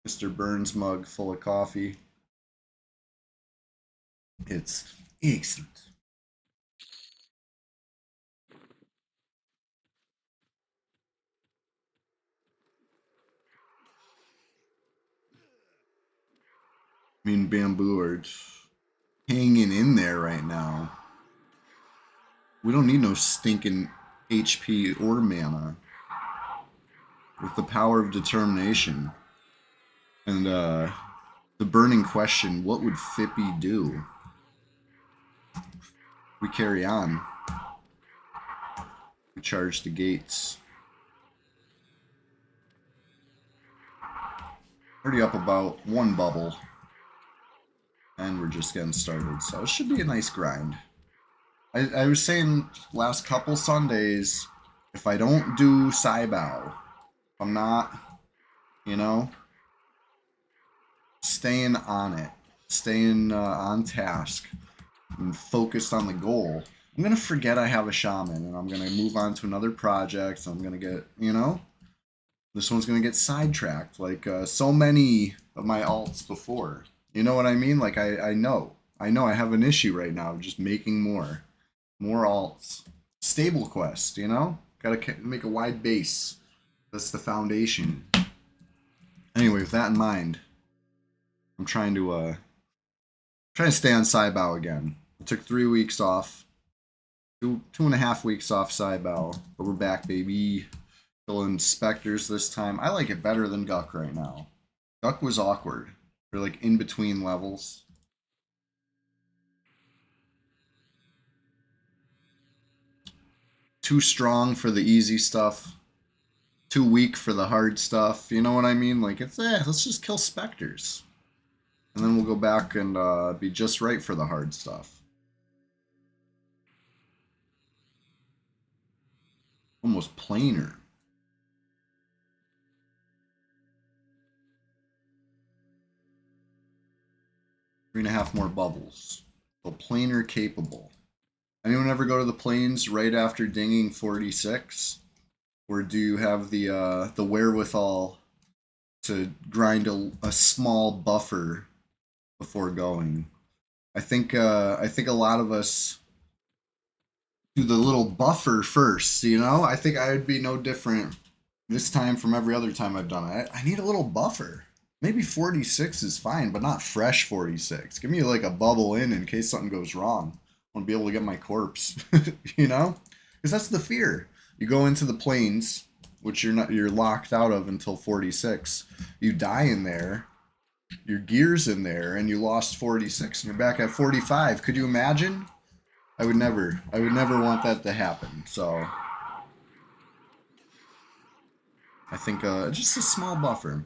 S1: Mr. Burns mug full of coffee. It's excellent. Me and Bamboo are hanging in there right now. We don't need no stinking HP or mana. With the power of determination. And the burning question, what would Fippy do? We carry on. We charge the gates. Already up about 1 bubble. And we're just getting started. So it should be a nice grind. I was saying last couple Sundays, if I don't do Saibao, if I'm not, staying on it, staying on task, and focused on the goal, I'm going to forget I have a shaman, and I'm going to move on to another project. I'm going to get, this one's going to get sidetracked like so many of my alts before. You know what I mean? Like, I know I have an issue right now of just making more alts. Stable quest, gotta make a wide base. That's the foundation. Anyway, with that in mind, I'm trying to stay on Saibao again. I took 3 weeks off, 2.5 weeks off Saibao, but we're back, baby. Killing specters this time. I like it better than Guck right now. Guck was awkward. They're like in between levels. Too strong for the easy stuff. Too weak for the hard stuff. You know what I mean? Like, let's just kill specters. And then we'll go back and be just right for the hard stuff. Almost planar. 3.5 more bubbles. So planar capable. Anyone ever go to the plains right after dinging 46? Or do you have the wherewithal to grind a small buffer before going? I think a lot of us do the little buffer first. I think I would be no different this time from every other time I've done it. I need a little buffer. Maybe 46 is fine, but not fresh 46. Give me like a bubble in case something goes wrong. I want to be able to get my corpse, you know? Because that's the fear. You go into the plains, which you're locked out of until 46. You die in there, your gear's in there, and you lost 46, and you're back at 45. Could you imagine? I would never want that to happen. So I think just a small buffer.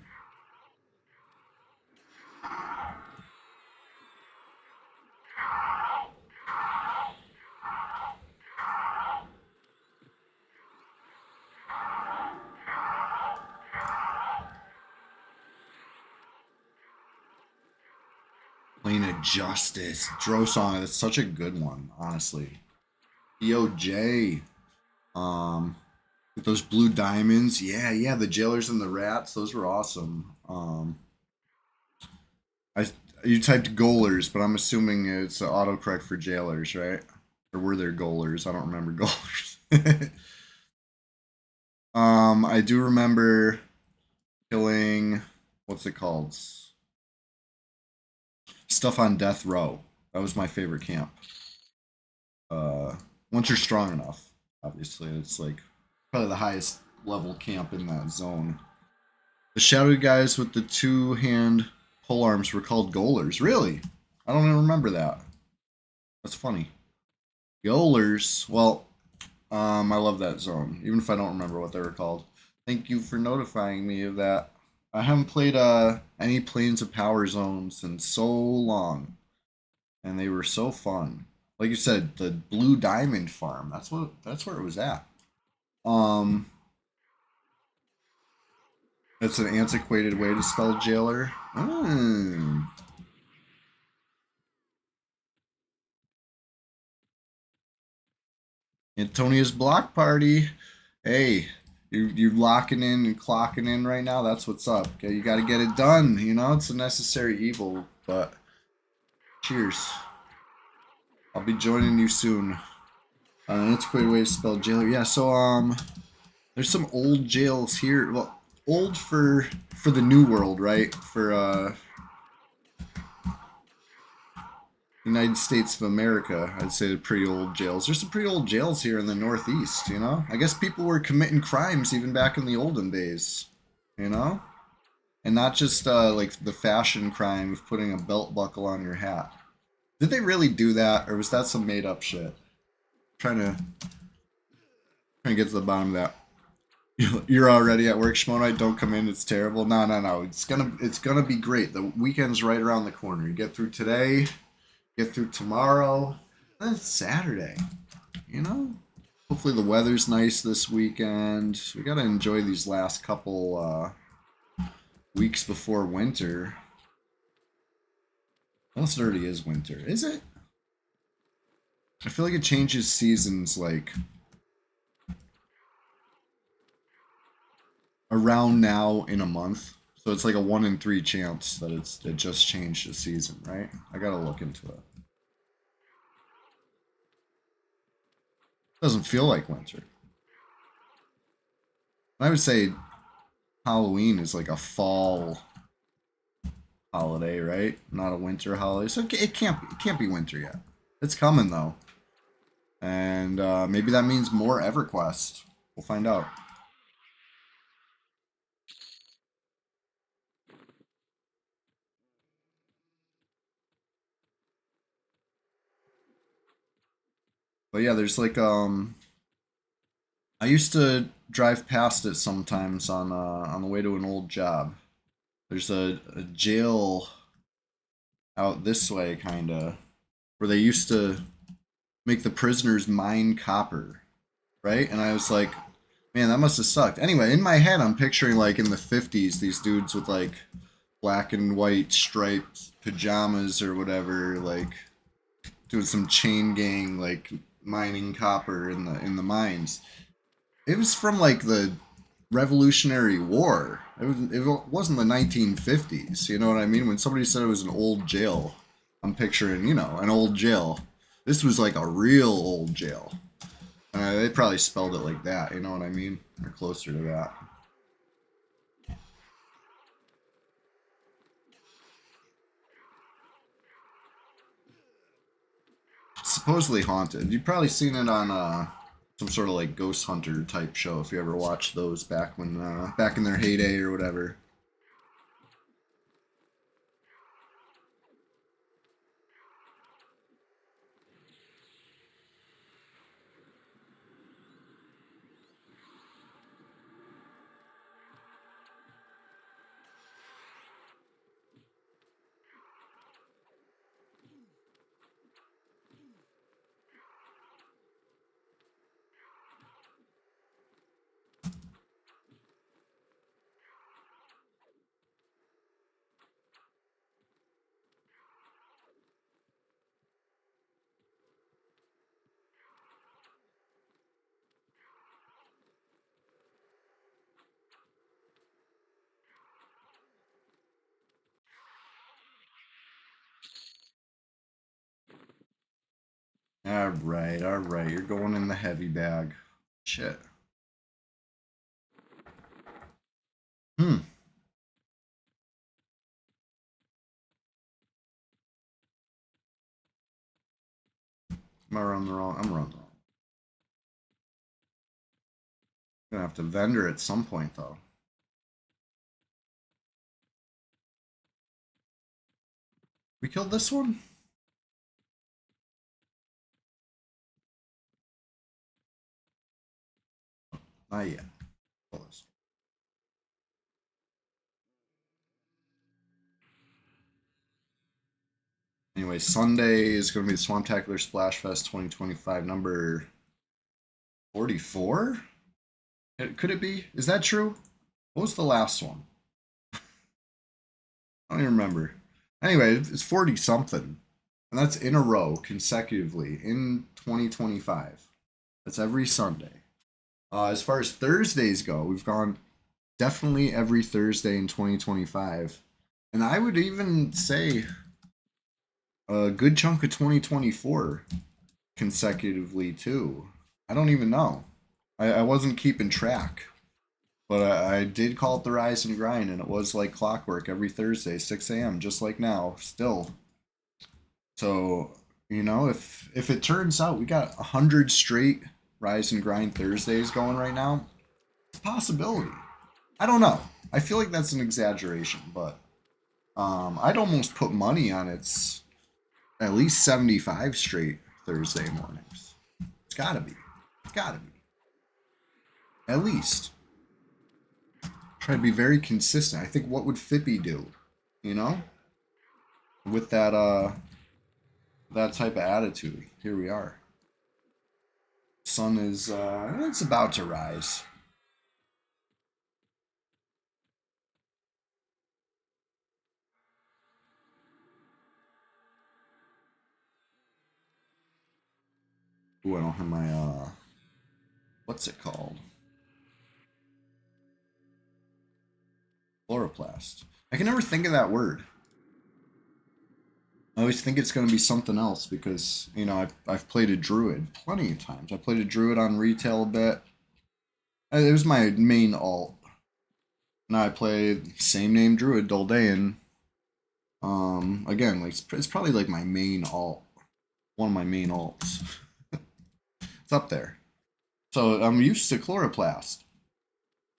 S1: Plane of Justice. Drosong, that's such a good one, honestly. EOJ. With those blue diamonds. Yeah, yeah, the jailers and the rats, those were awesome. I you typed goalers, but I'm assuming it's autocorrect for jailers, right? Or were there goalers? I don't remember goalers. I do remember killing what's it called? Stuff on death row. That was my favorite camp. Once you're strong enough, obviously, it's like probably the highest level camp in that zone. The shadowy guys with the two-hand pole arms were called goalers. Really? I don't even remember that. That's funny. Goalers. Well, I love that zone, even if I don't remember what they were called. Thank you for notifying me of that. I haven't played any Planes of Power zones in so long, and they were so fun. Like you said, the Blue Diamond Farm. That's where it was at. Um, that's an antiquated way to spell jailer. Antonia's block party. Hey, you're locking in and clocking in right now. That's what's up. Okay, you got to get it done. You know, it's a necessary evil. But cheers. I'll be joining you soon. That's a great way to spell jailer. Yeah. So there's some old jails here. Well, old for the new world, right? For United States of America, I'd say they're pretty old jails. There's some pretty old jails here in the Northeast, you know? I guess people were committing crimes even back in the olden days, you know? And not just like the fashion crime of putting a belt buckle on your hat. Did they really do that, or was that some made up shit? Trying to get to the bottom of that. You're already at work, Shmonite. Don't come in. It's terrible. No, no, no. It's gonna be great. The weekend's right around the corner. You get through today, get through tomorrow, then it's Saturday. You know. Hopefully the weather's nice this weekend. We gotta enjoy these last couple weeks before winter. Unless it already is winter. Is it? I feel like it changes seasons like around now in a month. So it's like a 1 in 3 chance that it just changed the season, right? I gotta look into it. Doesn't feel like winter. I would say Halloween is like a fall holiday, right? Not a winter holiday. So it can't be winter yet. It's coming though, and maybe that means more EverQuest. We'll find out. But yeah, there's like I used to drive past it sometimes on the way to an old job. There's a jail out this way, kinda, where they used to make the prisoners mine copper, right? And I was like, man, that must have sucked. Anyway, in my head, I'm picturing like in the 50s, these dudes with like black and white striped pajamas or whatever, like doing some chain gang, like mining copper in the mines. It was from like the Revolutionary War. It wasn't the 1950s. You know what I mean? When somebody said it was an old jail, I'm picturing an old jail. This was like a real old jail. They probably spelled it like that. You know what I mean? Or closer to that. supposedly haunted. You've probably seen it on some sort of like ghost hunter type show if you ever watched those back when back in their heyday or whatever. All right, all right. You're going in the heavy bag. Shit. Hmm. Am I running the wrong? I'm running the wrong. Gonna have to vendor at some point though. We killed this one? Not yet. Kill this. Anyway, Sunday is going to be the Swamptacular Splash Fest 2025 number 44? Could it be? Is that true? What was the last one? I don't even remember. Anyway, it's 40 something. And that's in a row consecutively in 2025. That's every Sunday. As far as Thursdays go, we've gone definitely every Thursday in 2025. And I would even say a good chunk of 2024 consecutively too. I don't even know. I wasn't keeping track, but I did call it the Rise and Grind, and it was like clockwork every Thursday, 6 a.m., just like now, still. So, you know, if it turns out we got 100 straight Rise and Grind Thursdays going right now, it's a possibility. I don't know. I feel like that's an exaggeration, but I'd almost put money on it's at least 75 straight Thursday mornings. It's gotta be. It's gotta be. At least. Try to be very consistent. I think what would Fippy do? You know? With that type of attitude. Here we are. Sun is it's about to rise. Ooh, I don't have my what's it called? Chloroplast. I can never think of that word. I always think it's going to be something else because, you know, I've played a druid plenty of times. I played a druid on retail a bit. It was my main alt. Now I play same name druid Doldain. Again, like it's probably like my main alt, one of my main alts. It's up there. So I'm used to Chloroplast,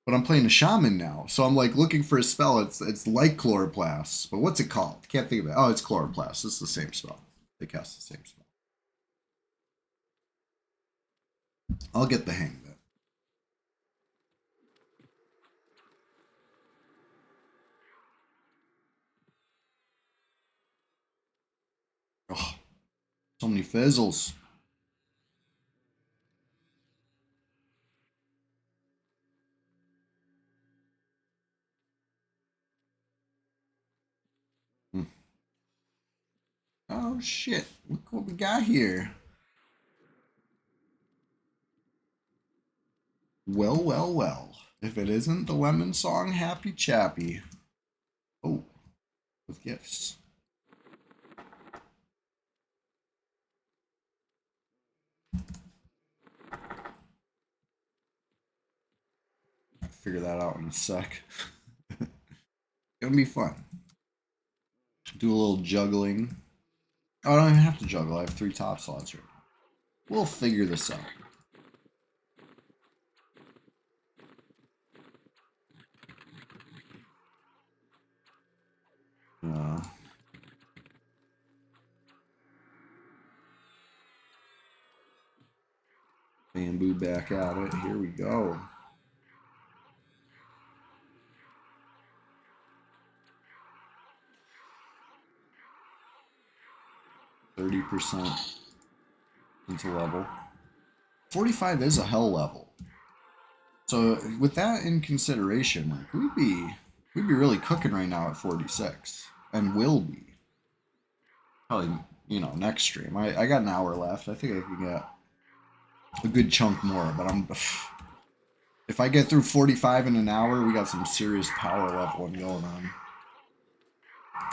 S1: but I'm playing a shaman now. So I'm like looking for a spell. It's like Chloroplast, but what's it called? Can't think of it. Oh, it's Chloroplast. It's the same spell. They cast the same spell. I'll get the hang of it. Oh, so many fizzles. Hmm. Oh shit! Look what we got here. Well, well, well. If it isn't the Lemon Song Happy Chappy. Oh, with gifts. I'll figure that out in a sec. Gonna be fun. Do a little juggling. Oh, I don't even have to juggle. I have 3 top slots here. We'll figure this out. Bamboo back at it. Here we go. %. Into level. 45 is a hell level. So with that in consideration, like we'd be really cooking right now at 46. And will be. Probably, you know, next stream. I got an hour left. I think I can get a good chunk more, but if I get through 45 in an hour, we got some serious power leveling going on.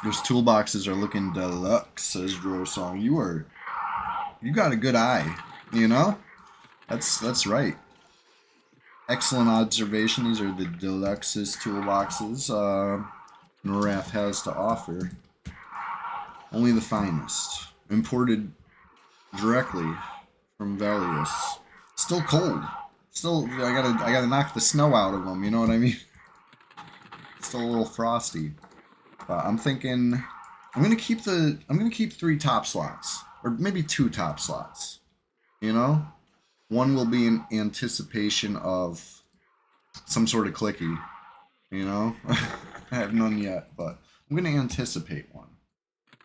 S1: Those toolboxes are looking deluxe, says Drew Song. You got a good eye, you know? That's right. Excellent observation. These are the deluxest toolboxes Norath has to offer. Only the finest. Imported directly from Velius. Still cold. Still, I gotta knock the snow out of them. You know what I mean? Still a little frosty. But I'm thinking I'm gonna keep 3 top slots, or maybe 2 top slots. You know, one will be in anticipation of some sort of clicky. You know, I have none yet, but I'm gonna anticipate one,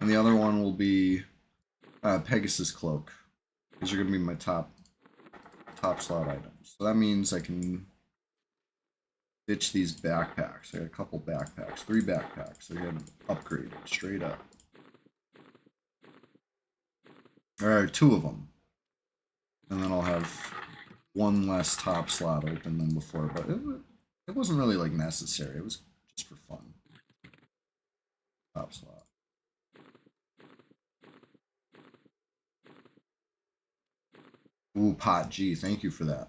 S1: and the other one will be Pegasus Cloak. These are gonna be my top slot items. So that means I can ditch these backpacks. I got a couple backpacks, 3 backpacks. I got upgraded straight up. Alright, 2 of them. And then I'll have 1 less top slot open than before, but it wasn't really like necessary. It was just for fun. Top slot. Ooh, Pot G, thank you for that.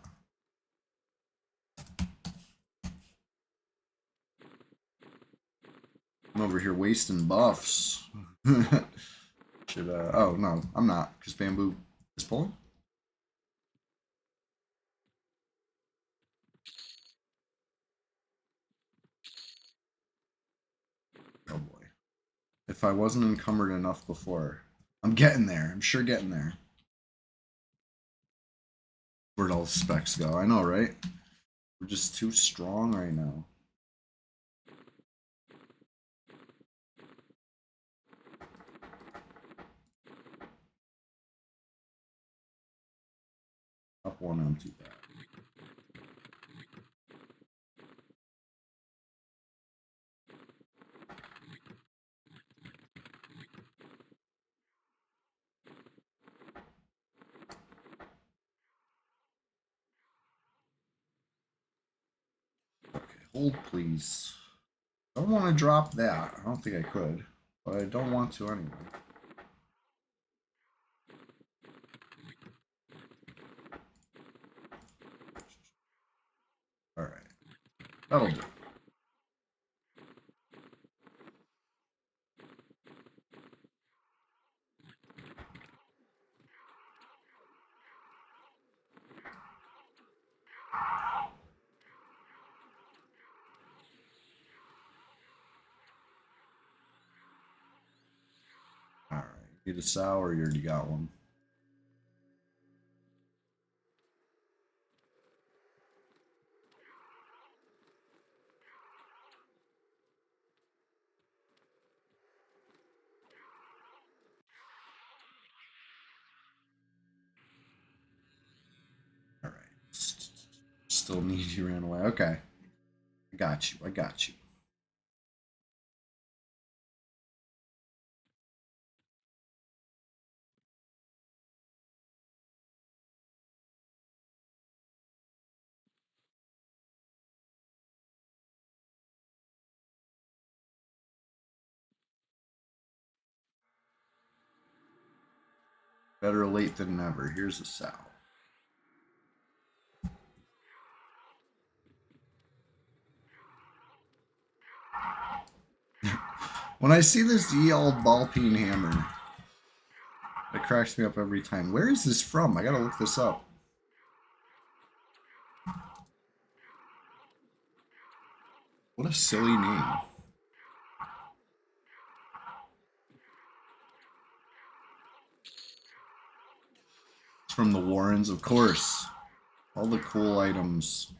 S1: I'm over here wasting buffs. Should oh no, I'm not, because Bamboo is pulling. Oh boy. If I wasn't encumbered enough before. I'm getting there. I'm sure getting there. Where'd all the specs go? I know, right? We're just too strong right now. Up 1, I'm too bad. Okay, hold please. I don't want to drop that. I don't think I could, but I don't want to anyway. Alright. That'll do. Alright. Need a sour, you already got one. Alright. Still need you ran away. Okay. I got you. I got you. Better late than never. Here's a sow. When I see this ye old ball peen hammer, I cracks me up every time. Where is this from? I gotta look this up. What a silly name. It's from the Warrens, of course. All the cool items.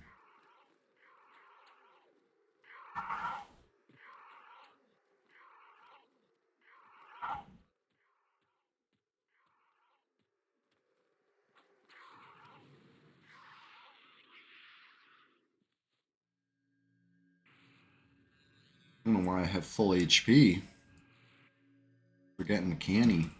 S1: I don't know why I have full HP. We're getting canny.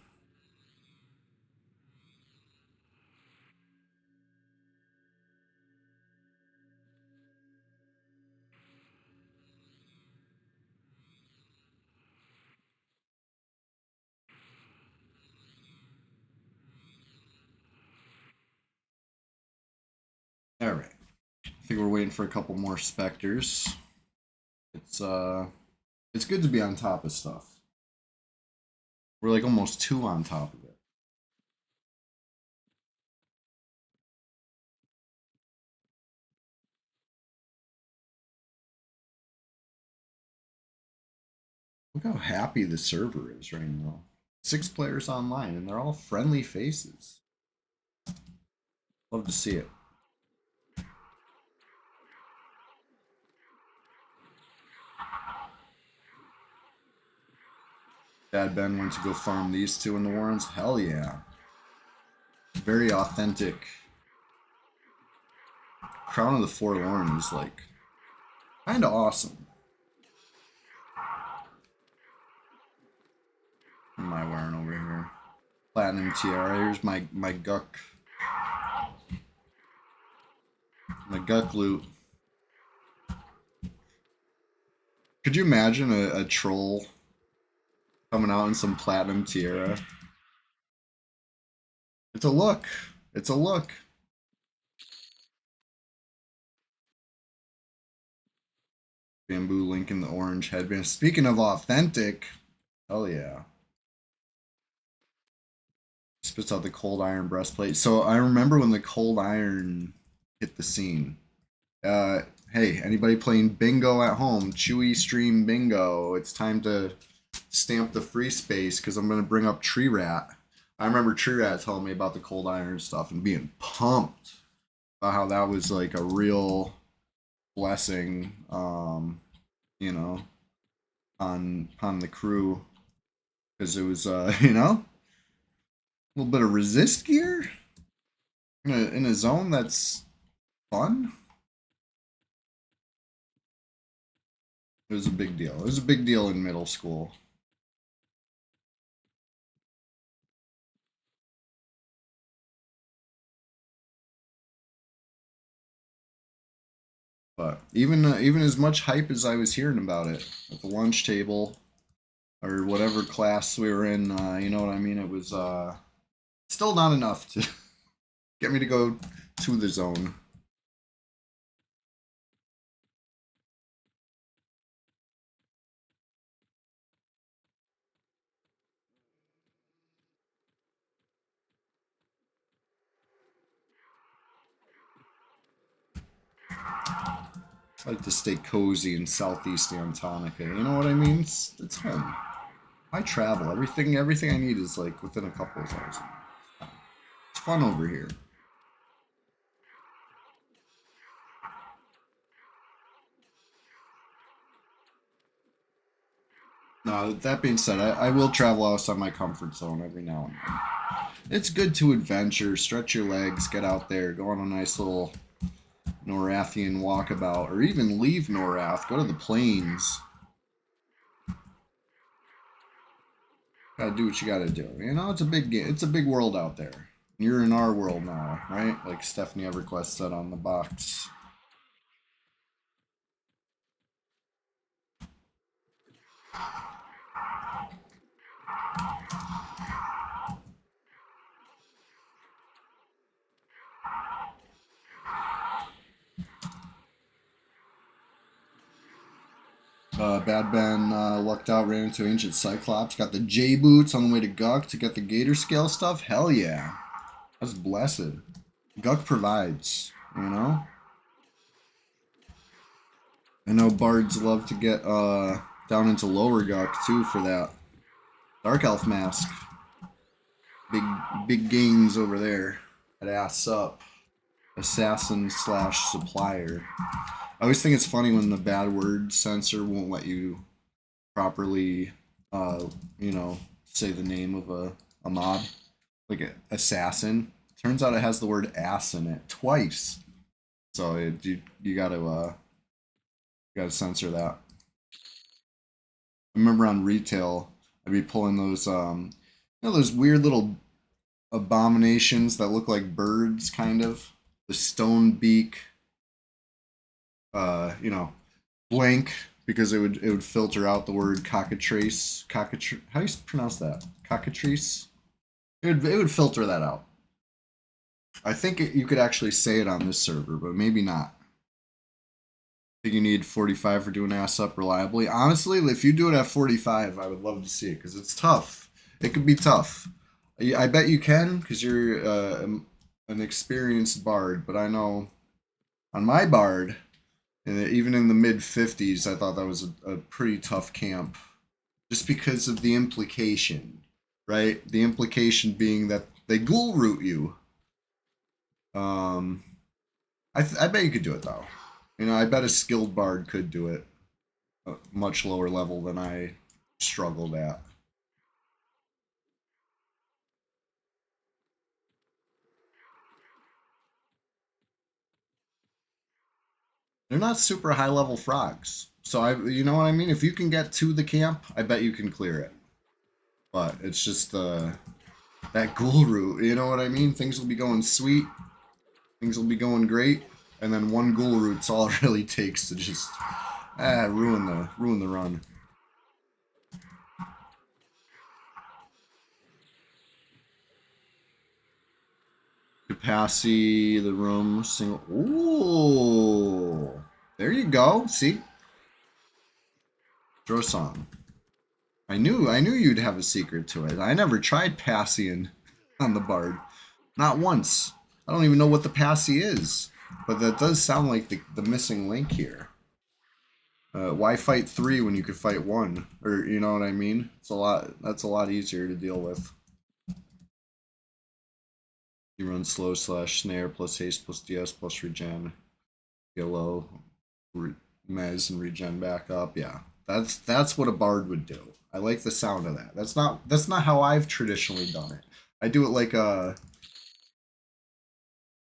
S1: All right. I think we're waiting for a couple more specters. It's good to be on top of stuff. We're like almost 2 on top of it. Look how happy the server is right now. 6 players online, and they're all friendly faces. Love to see it. Dad Ben went to go farm these 2 in the Warrens. Hell yeah. Very authentic. Crown of the Forlorn is like kind of awesome. What am I wearing over here? Platinum tiara. Here's my Guck. My Guck loot. Could you imagine a troll coming out in some platinum tiara? It's a look. It's a look. Bamboo link in the orange headband. Speaking of authentic, hell yeah. Spits out the cold iron breastplate. So I remember when the cold iron hit the scene. Hey, anybody playing bingo at home? Chewy stream bingo. It's time to stamp the free space because I'm gonna bring up Tree Rat. I remember Tree Rat telling me about the cold iron stuff and being pumped about how that was like a real blessing, you know, on the crew because it was, you know, a little bit of resist gear in a zone that's fun. It was a big deal. It was a big deal in middle school. But even as much hype as I was hearing about it at the lunch table or whatever class we were in, you know what I mean? It was still not enough to get me to go to the zone. I like to stay cozy in Southeast Antonica. You know what I mean? It's home. I travel. Everything I need is like within a couple of hours. It's fun over here. No, that being said, I will travel outside my comfort zone every now and then. It's good to adventure, stretch your legs, get out there, go on a nice little Norathian walkabout, or even leave Norath, go to the plains. Gotta do what you gotta do. You know, it's a big game. It's a big world out there. You're in our world now, right? Like Stephanie EverQuest said on the box. Bad Ben lucked out, ran into Ancient Cyclops. Got the J boots on the way to Guk to get the Gator Scale stuff. Hell yeah. That's blessed. Guk provides, you know? I know bards love to get down into lower Guk too for that. Dark Elf Mask. Big gains over there. That ass up. Assassin slash supplier. I always think it's funny when the bad word censor won't let you properly, you know, say the name of a mob. Like a assassin. Turns out it has the word ass in it twice. So you gotta censor that. I remember on retail, I'd be pulling those those weird little abominations that look like birds, kind of. The stone beak, you know, blank because it would filter out the word cockatrice. Cockatrice. How do you pronounce that? Cockatrice. It would filter that out. I think you could actually say it on this server, but maybe not. I think you need 45 for doing ass up reliably. Honestly, if you do it at 45, I would love to see it because it's tough. It could be tough. I bet you can because you're an experienced bard, but I know on my bard, even in the mid 50s, I thought that was a pretty tough camp just because of the implication, right? The implication being that they ghoul root you. Um, I bet you could do it though. You know, I bet a skilled bard could do it a much lower level than I struggled at. They're not super high level frogs. So you know what I mean? If you can get to the camp, I bet you can clear it. But it's just that ghoul route. You know what I mean? Things will be going sweet. Things will be going great, and then one ghoul route's all it really takes to just ruin the run. Capacity, the room, single. Ooh, there you go. See, draw a song. I knew you'd have a secret to it. I never tried Passing on the bard, not once. I don't even know what the Passy is, but that does sound like the missing link here. Why fight three when you could fight one? Or you know what I mean? It's a lot. That's a lot easier to deal with. You run slow slash snare plus haste plus DS plus regen, yellow, mez and regen back up. Yeah, that's what a bard would do. I like the sound of that. That's not how I've traditionally done it. I do it like a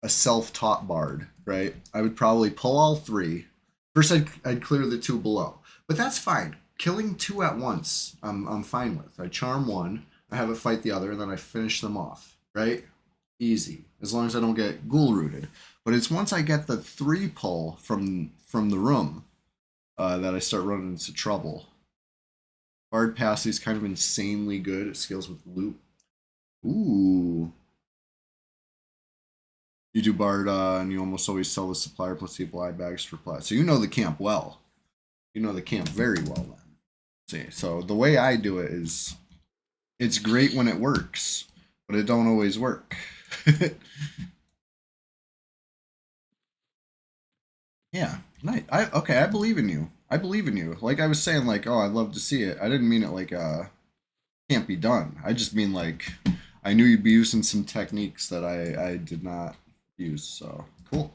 S1: self-taught bard, right? I would probably pull all three. First, I'd clear the two below, but that's fine. Killing two at once, I'm fine with. I charm one, I have it fight the other, and then I finish them off, right? Easy, as long as I don't get ghoul rooted. But it's once I get the three pull from the room that I start running into trouble. Bard Passy is kind of insanely good at skills with loot. Ooh. You do Bard, and you almost always sell the supplier plus people eye bags for plat. So you know the camp well. You know the camp very well then. See, so the way I do it is, it's great when it works, but it don't always work. Yeah, nice. Okay, I believe in you. I believe in you. Like I was saying, like, oh, I'd love to see it. I didn't mean it like can't be done. I just mean like I knew you'd be using some techniques that I did not use. So cool.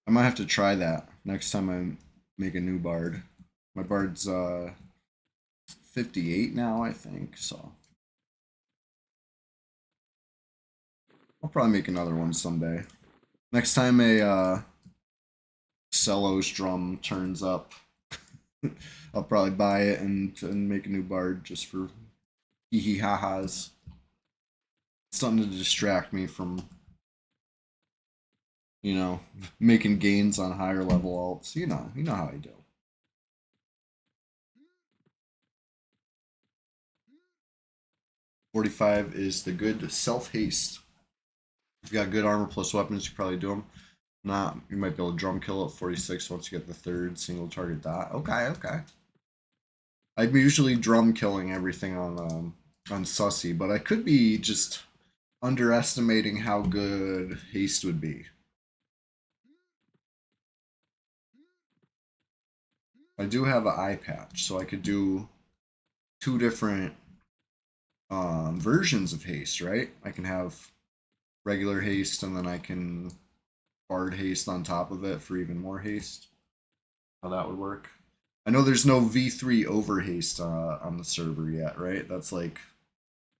S1: I might have to try that next time I make a new bard. My bard's 58 now, I think. So I'll probably make another one someday. Next time a Cello's drum turns up, I'll probably buy it and make a new bard just for hee hee ha ha's. Something to distract me from, making gains on higher level alts. You know how I do. 45 is the good self haste. If you got good armor plus weapons, you probably do them. Not, you might be able to drum kill at 46 once you get the third single target dot. Okay, okay. I'm usually drum killing everything on Sussy, but I could be just underestimating how good haste would be. I do have an eye patch, so I could do two different versions of haste, right? I can have regular haste, and then I can bard haste on top of it for even more haste. How that would work. I know there's no V3 over haste on the server yet, right? That's like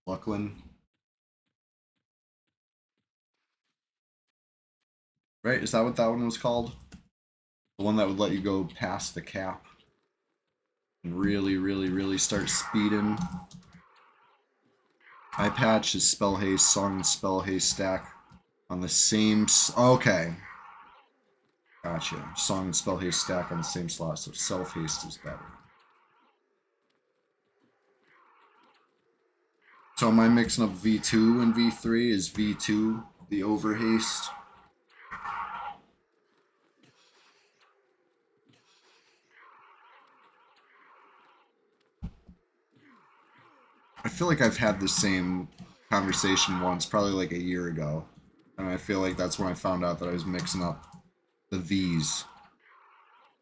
S1: Luckland, right? Is that what that one was called? The one that would let you go past the cap and really, really, really start speeding. Eye patch is spell haste, song and spell haste stack on the same. Okay, gotcha. Song and spell haste stack on the same slot, so self haste is better. So am I mixing up V2 and V3? Is V2 the over haste? I feel like I've had the same conversation once, probably like a year ago. And I feel like that's when I found out that I was mixing up the V's.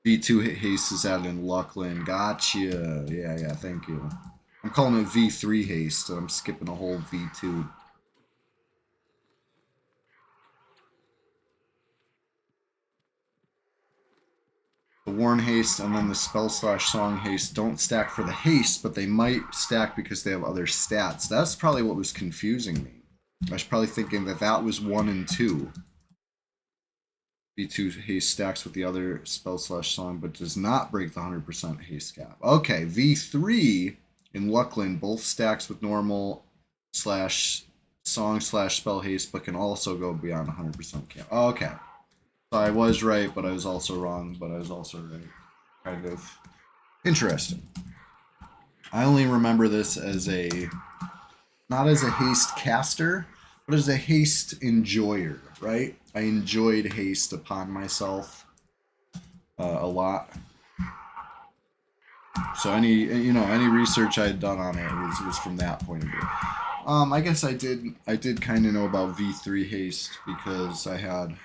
S1: V2 haste is added in Luckland. Gotcha. Yeah, yeah, thank you. I'm calling it V3 haste, and I'm skipping a whole V2. The Warn haste and then the spell slash song haste don't stack for the haste, but they might stack because they have other stats. That's probably what was confusing me. I was probably thinking that that was 1 and 2. V2 haste stacks with the other spell slash song, but does not break the 100% haste cap. Okay, V3 in Luckland both stacks with normal slash song slash spell haste, but can also go beyond 100% cap. Okay. So I was right, but I was also wrong, but I was also right. Kind of interesting. I only remember this as a, not as a haste caster, but as a haste enjoyer, right? I enjoyed haste upon myself a lot. So any research I had done on it was from that point of view. I guess I did kind of know about V3 haste because I had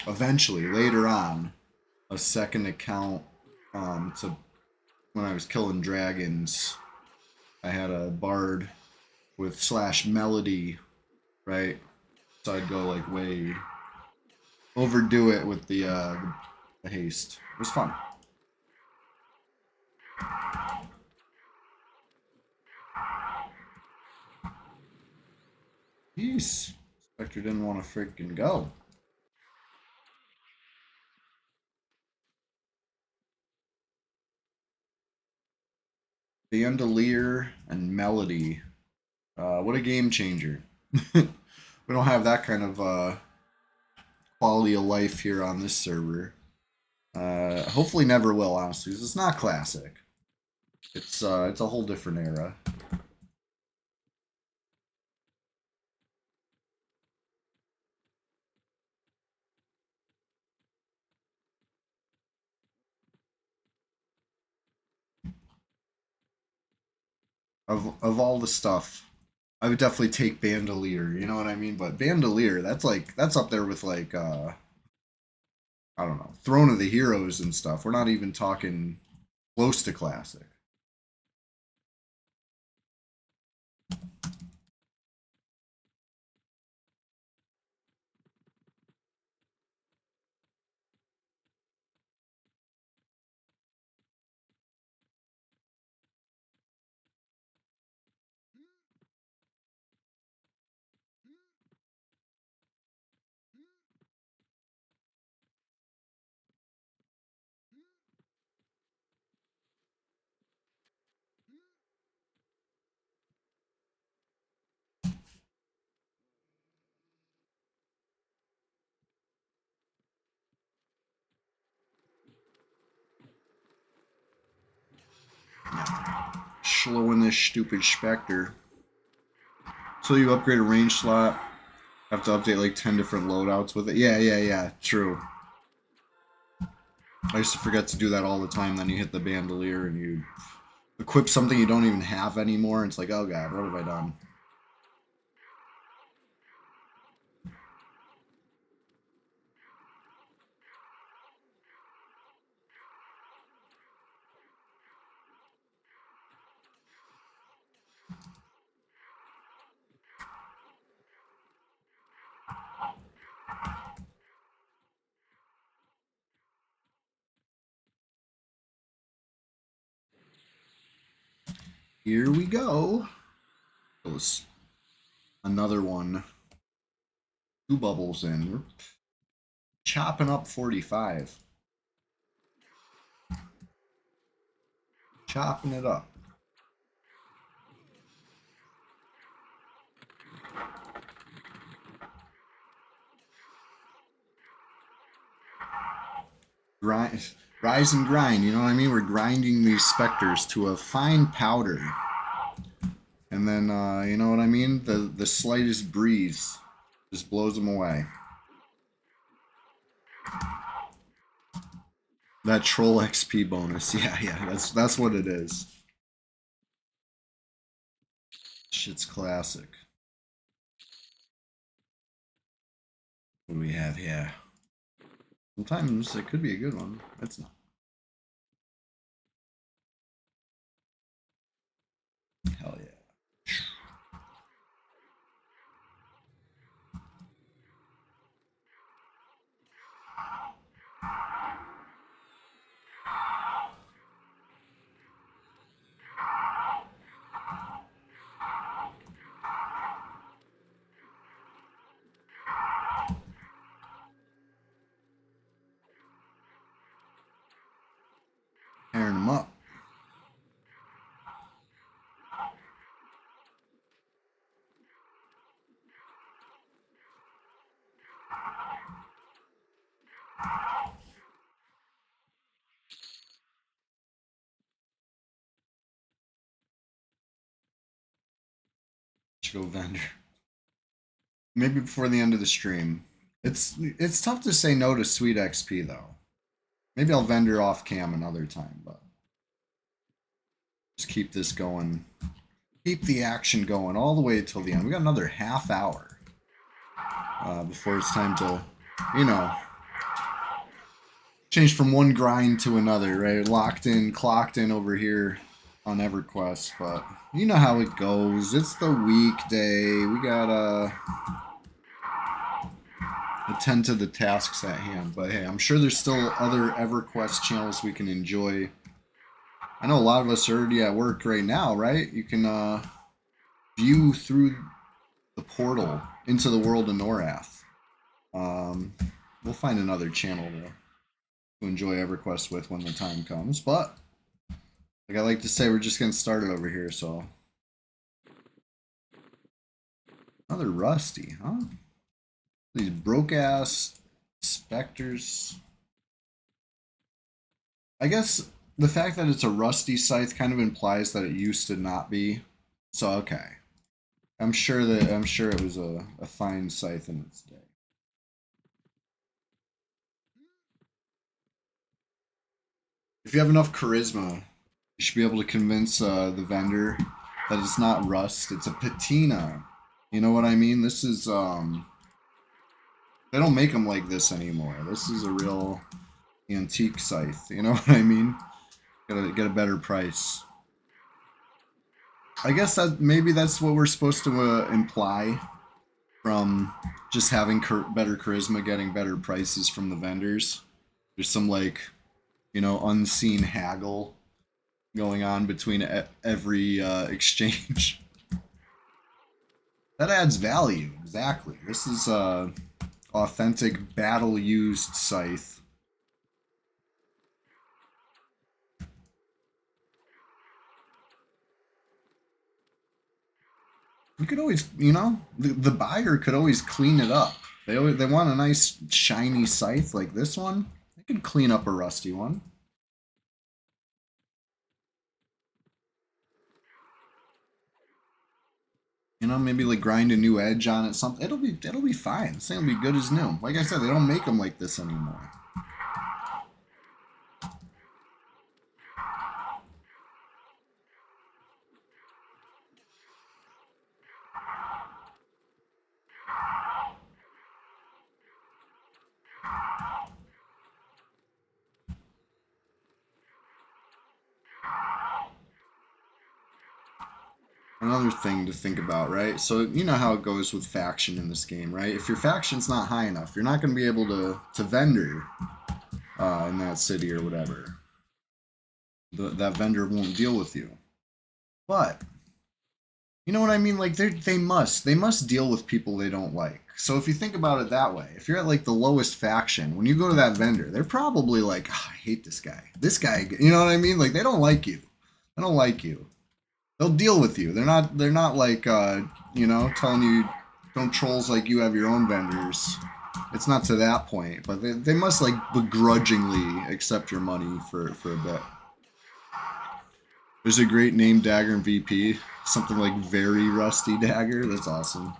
S1: eventually later on a second account to when I was killing dragons. I had a bard with slash melody, right? So I'd go like way overdo it with the haste. It was fun. Jeez. Spectre didn't want to freaking go. Bandolier and melody. What a game changer. We don't have that kind of quality of life here on this server. Hopefully never will, honestly. It's not classic. It's a whole different era. Of all the stuff, I would definitely take Bandolier. You know what I mean? But Bandolier, that's up there with like I don't know, Throne of the Heroes and stuff. We're not even talking close to classic. Slowing this stupid Spectre. So you upgrade a range slot. Have to update like 10 different loadouts with it. Yeah, true. I used to forget to do that all the time. Then you hit the bandolier and you equip something you don't even have anymore. And it's like, oh god, what have I done? Here we go. Another one. 2 bubbles in. We're chopping up 45. Chopping it up. Grind, rise and grind, you know what I mean? We're grinding these specters to a fine powder. And then, you know what I mean? The slightest breeze just blows them away. That troll XP bonus. Yeah, that's what it is. Shit's classic. What do we have here? Sometimes it could be a good one. It's not. Hell yeah. Tearing them up. Let's go vendor. Maybe before the end of the stream. It's tough to say no to sweet XP though. Maybe I'll vendor off cam another time, but just keep this going. Keep the action going all the way till the end. We got another half hour before it's time to, you know, change from one grind to another, right? Locked in, clocked in over here on EverQuest, but you know how it goes. It's the weekday. We gotta attend to the tasks at hand. But hey, I'm sure there's still other EverQuest channels we can enjoy. I know a lot of us are already at work right now, right? You can view through the portal into the world of Norath. We'll find another channel to enjoy EverQuest with when the time comes. But like I like to say, we're just getting started over here. So another Rusty, huh? These broke ass specters. I guess the fact that it's a rusty scythe kind of implies that it used to not be. So okay. I'm sure it was a fine scythe in its day. If you have enough charisma, you should be able to convince the vendor that it's not rust, it's a patina. You know what I mean? This is they don't make them like this anymore. This is a real antique scythe. You know what I mean? Gotta get a better price. I guess that maybe that's what we're supposed to imply from just having better charisma, getting better prices from the vendors. There's some like, you know, unseen haggle going on between every exchange. That adds value, exactly. This is authentic battle used scythe. You could always, you know, the buyer could always clean it up. They want a nice shiny scythe like this one. They could clean up a rusty one. You know, maybe like grind a new edge on it. Something. It'll be fine. This thing will be good as new. Like I said, they don't make them like this anymore. Another thing to think about, right? So you know how it goes with faction in this game, right? If your faction's not high enough, you're not going to be able to vendor in that city or whatever. That vendor won't deal with you. But you know what I mean? Like they must deal with people they don't like. So if you think about it that way, if you're at like the lowest faction, when you go to that vendor, they're probably like, oh, I hate this guy. This guy, you know what I mean? Like they don't like you. They don't like you. They'll deal with you. They're not like telling you don't trolls like you have your own vendors. It's not to that point, but they must like begrudgingly accept your money for a bit. There's a great name dagger in VP, something like very rusty dagger. That's awesome.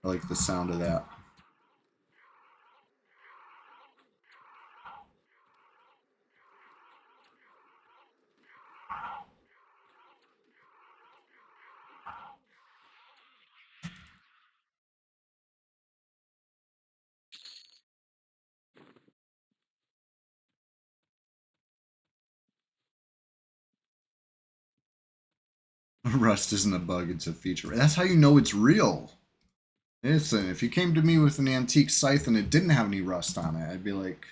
S1: I like the sound of that. Rust isn't a bug; it's a feature. That's how you know it's real. Listen, if you came to me with an antique scythe and it didn't have any rust on it, I'd be like,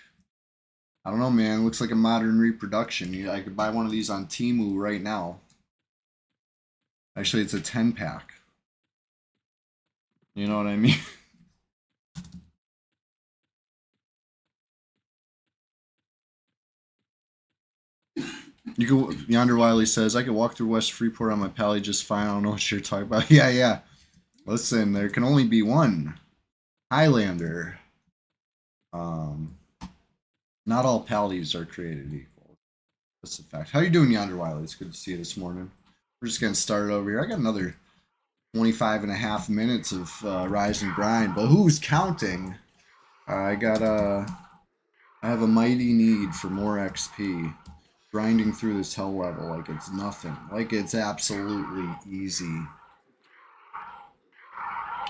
S1: I don't know, man. It looks like a modern reproduction. I could buy one of these on Temu right now. Actually, it's a 10 pack. You know what I mean? You could. Yonder Wiley says I could walk through West Freeport on my pally just fine. I don't know what you're talking about. Yeah, yeah. Listen, there can only be one Highlander. Um, Not all pallies are created equal. That's a fact. How you doing, Yonder Wiley? It's good to see you this morning. We're just getting started over here. I got another 25 and a half minutes of rise and grind, but who's counting? I got I have a mighty need for more XP. Grinding through this hell level like it's nothing. Like it's absolutely easy.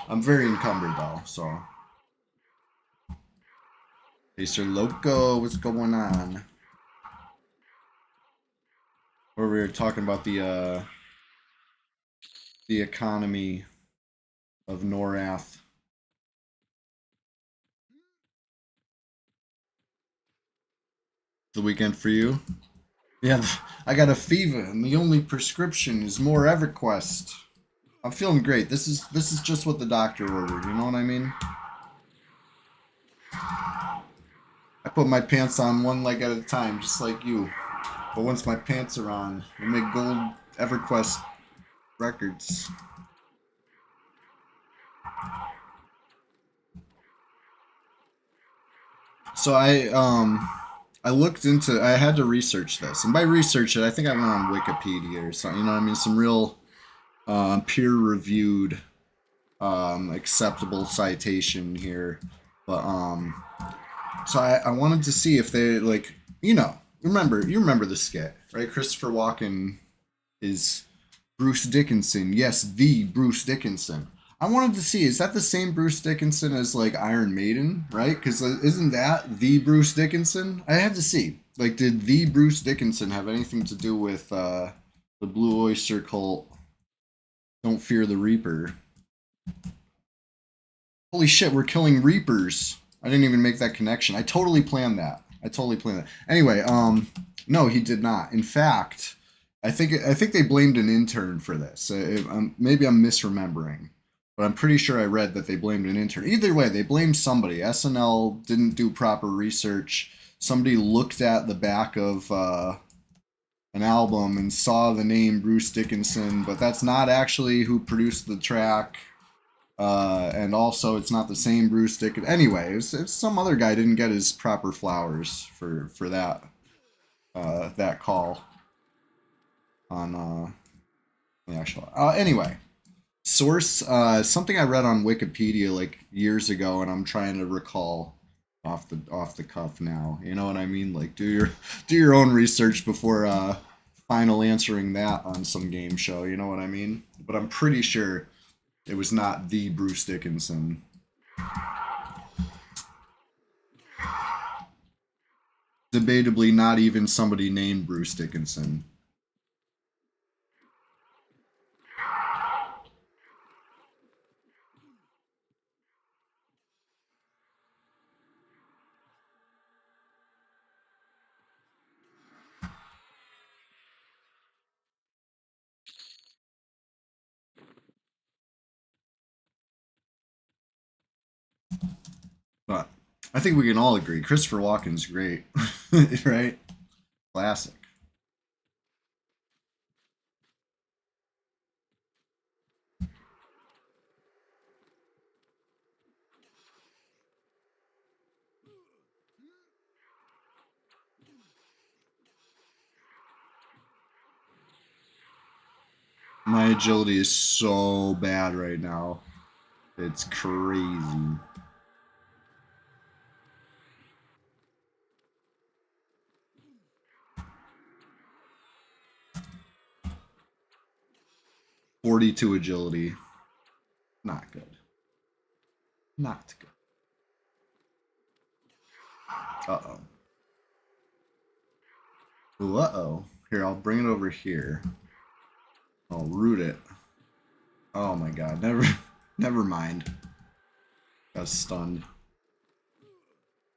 S1: I'm very encumbered though, so. Hey, Sir Loco, what's going on? Where we were talking about the economy of Norath. The weekend for you? Yeah, I got a fever, and the only prescription is more EverQuest. I'm feeling great. This is just what the doctor ordered. You know what I mean? I put my pants on one leg at a time, just like you. But once my pants are on, we make gold EverQuest records. So I looked into I had to research this, and by research it, I think I went on Wikipedia or something. You know what I mean? Some real peer reviewed acceptable citation here. But so I wanted to see if they like you remember the skit, right? Christopher Walken is Bruce Dickinson. Yes, the Bruce Dickinson. I wanted to see, is that the same Bruce Dickinson as like Iron Maiden, right? Because isn't that the Bruce Dickinson? I had to see. Like, did the Bruce Dickinson have anything to do with the Blue Oyster Cult? Don't fear the Reaper. Holy shit, we're killing Reapers. I didn't even make that connection. I totally planned that. I totally planned that. Anyway, no, he did not. In fact, I think they blamed an intern for this. Maybe I'm misremembering, but I'm pretty sure I read that they blamed an intern. Either way, they blamed somebody. SNL didn't do proper research. Somebody looked at the back of an album and saw the name Bruce Dickinson, but that's not actually who produced the track. And also, it's not the same Bruce Dickinson. Anyway, it's some other guy didn't get his proper flowers for that. that call on the actual. Anyway, source something I read on Wikipedia like years ago, and I'm trying to recall off the cuff now. You know what I mean? Like do your own research before final answering that on some game show. You know what I mean? But I'm pretty sure it was not the Bruce Dickinson. Debatably, not even somebody named Bruce Dickinson. But I think we can all agree Christopher Walken's great, right? Classic. My agility is so bad right now. It's crazy. .42 agility. Not good. Not good. Uh-oh. Uh-oh. Here, I'll bring it over here. I'll root it. Oh my god. Never mind. Got stunned.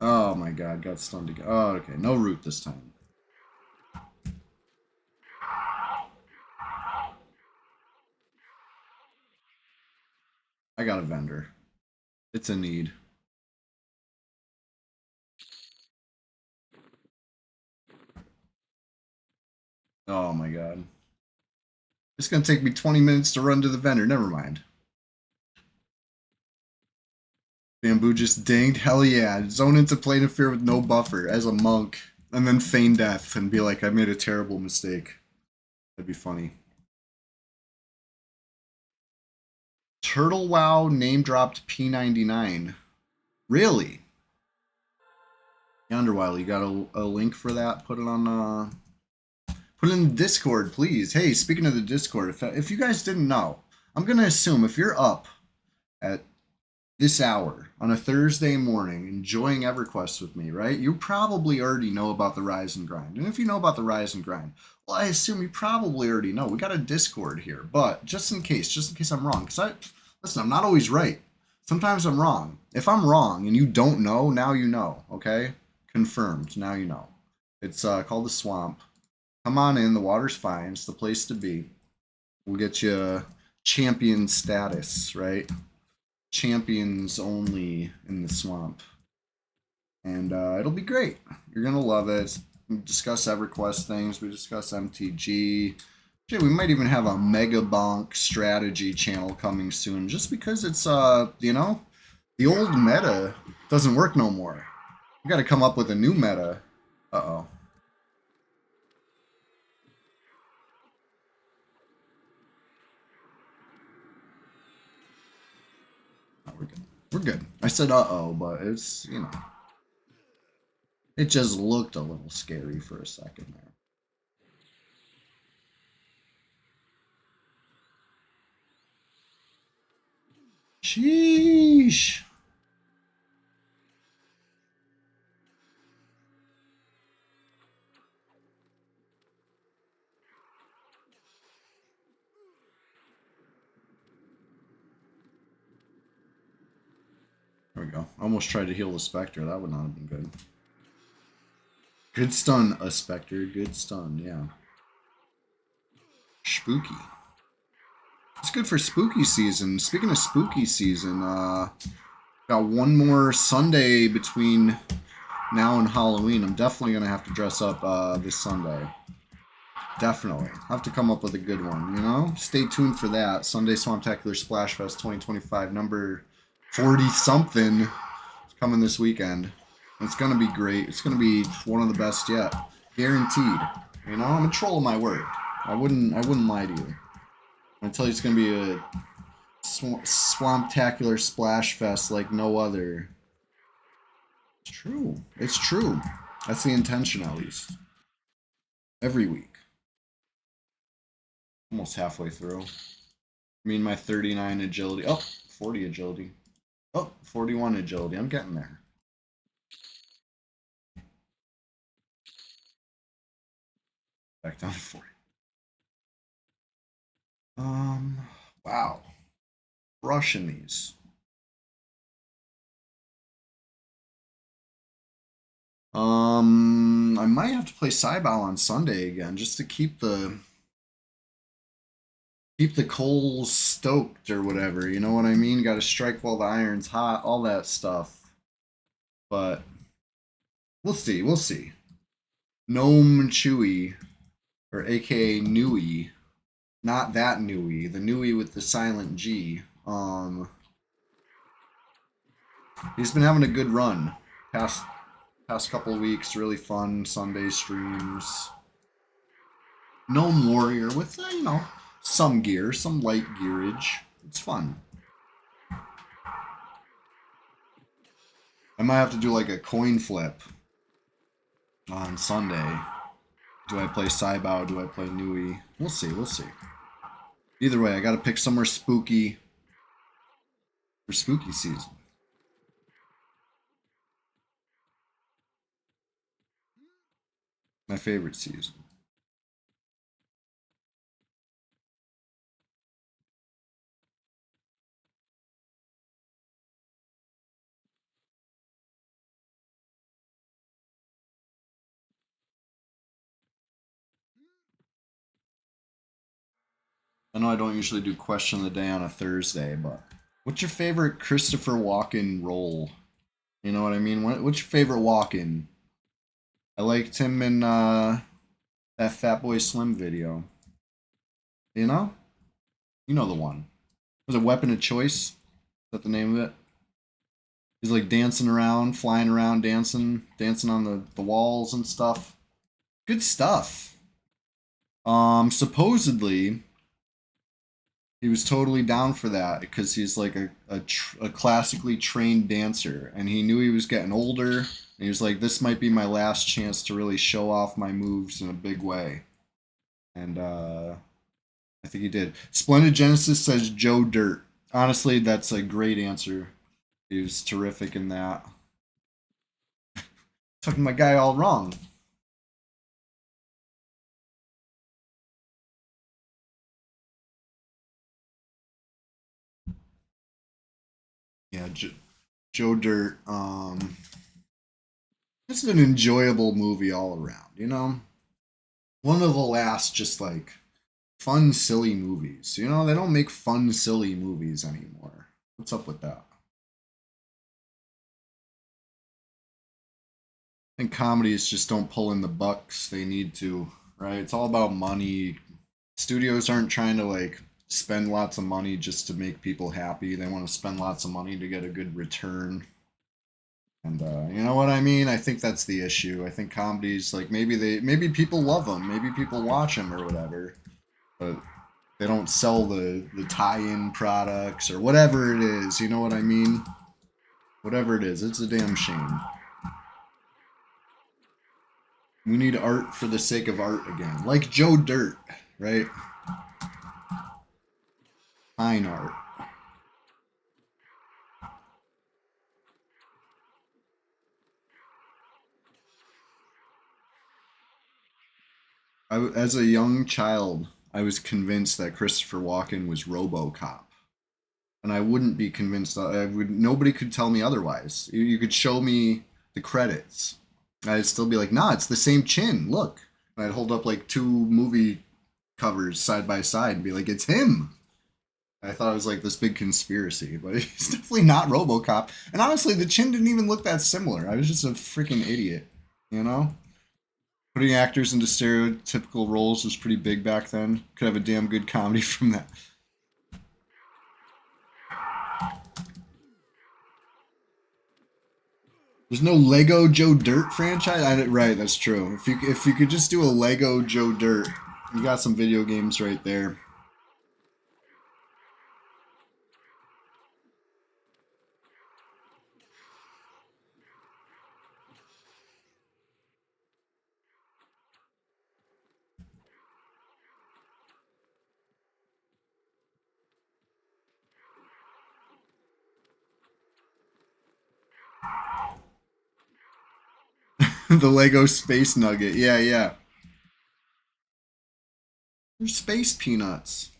S1: Oh my god, got stunned again. Oh, okay. No root this time. I got a vendor. It's a need. Oh my god. It's gonna take me 20 minutes to run to the vendor. Never mind. Bamboo just dinged. Hell yeah. Zone into play interfere with no buffer as a monk. And then feign death and be like, I made a terrible mistake. That'd be funny. Turtle Wow name dropped P99. Really? Underwile, you got a link for that? Put it on put it in the Discord, please. Hey, speaking of the Discord, if you guys didn't know, I'm gonna assume if you're up at this hour on a Thursday morning enjoying EverQuest with me, right? You probably already know about the Rise and Grind. And if you know about the Rise and Grind, well, I assume you probably already know. We got a Discord here, but just in case I'm wrong, because listen, I'm not always right. Sometimes I'm wrong. If I'm wrong and you don't know, now you know, okay? Confirmed, now you know. It's called the Swamp. Come on in, the water's fine. It's the place to be. We'll get you champion status, right? Champions only in the swamp, and it'll be great. You're gonna love it. We discuss EverQuest things. We discuss MTG. Shit, we might even have a Mega Bonk strategy channel coming soon, just because it's you know, the old meta doesn't work no more. We got to come up with a new meta. Uh-oh. Oh, we're good. We're good. I said uh-oh, but it's, you know, it just looked a little scary for a second there. Sheesh. There we go. Almost tried to heal the Spectre. That would not have been good. Good stun, a Spectre. Good stun, yeah. Spooky. It's good for spooky season. Speaking of spooky season, got one more Sunday between now and Halloween. I'm definitely going to have to dress up this Sunday. Definitely. I'll have to come up with a good one, you know? Stay tuned for that. Sunday Swamptacular Splash Fest 2025, number 40-something. It's coming this weekend. It's going to be great. It's going to be one of the best yet. Guaranteed. You know, I'm a troll of my word. I wouldn't lie to you. I tell you it's gonna be a swamptacular splash fest like no other. It's true. It's true. That's the intention, at least. Every week. Almost halfway through. I mean, my 39 agility. Oh, 40 agility. Oh, 41 agility. I'm getting there. Back down to 40. Wow. Rushing these. I might have to play Cybal on Sunday again just to keep the coals stoked or whatever. You know what I mean? Got to strike while the iron's hot, all that stuff. But we'll see. We'll see. Gnome Chewy, or AKA Nui, not that Nui, the Nui with the silent G. He's been having a good run. Past couple of weeks, really fun Sunday streams. Gnome Warrior with, you know, some gear, some light gearage. It's fun. I might have to do like a coin flip on Sunday. Do I play Saibao? Do I play Nui? We'll see, we'll see. Either way, I gotta pick somewhere spooky for spooky season. My favorite season. I know I don't usually do question of the day on a Thursday, but what's your favorite Christopher Walken role? You know what I mean? What's your favorite Walken? I liked him in that Fat Boy Slim video. You know? You know the one. Was it Weapon of Choice? Is that the name of it? He's like dancing around, flying around, dancing on the walls and stuff. Good stuff. Supposedly he was totally down for that because he's like a classically trained dancer, and he knew he was getting older. And he was like, "This might be my last chance to really show off my moves in a big way." And I think he did. Splendid Genesis says Joe Dirt. Honestly, that's a great answer. He was terrific in that. Took my guy all wrong. Yeah, Joe Dirt. It's an enjoyable movie all around. You know, one of the last just like fun, silly movies. You know, they don't make fun, silly movies anymore. What's up with that? I think comedies just don't pull in the bucks they need to, right? It's all about money. Studios aren't trying to like spend lots of money just to make people happy. They want to spend lots of money to get a good return. And you know what I mean? I think that's the issue. I think comedies like maybe people love them, maybe people watch them or whatever, but they don't sell the tie-in products or whatever it is. You know what I mean? Whatever it is, it's a damn shame. We need art for the sake of art again, like Joe Dirt, right? Fine art. As a young child, I was convinced that Christopher Walken was RoboCop, and I wouldn't be convinced. I would. Nobody could tell me otherwise. You could show me the credits, I'd still be like, "Nah, it's the same chin. Look." And I'd hold up like two movie covers side by side and be like, "It's him." I thought it was like this big conspiracy, but he's definitely not RoboCop. And honestly, the chin didn't even look that similar. I was just a freaking idiot, you know. Putting actors into stereotypical roles was pretty big back then. Could have a damn good comedy from that. There's no Lego Joe Dirt franchise. Right, that's true. If you could just do a Lego Joe Dirt, you got some video games right there. The Lego Space Nugget. Yeah, yeah. They're space peanuts.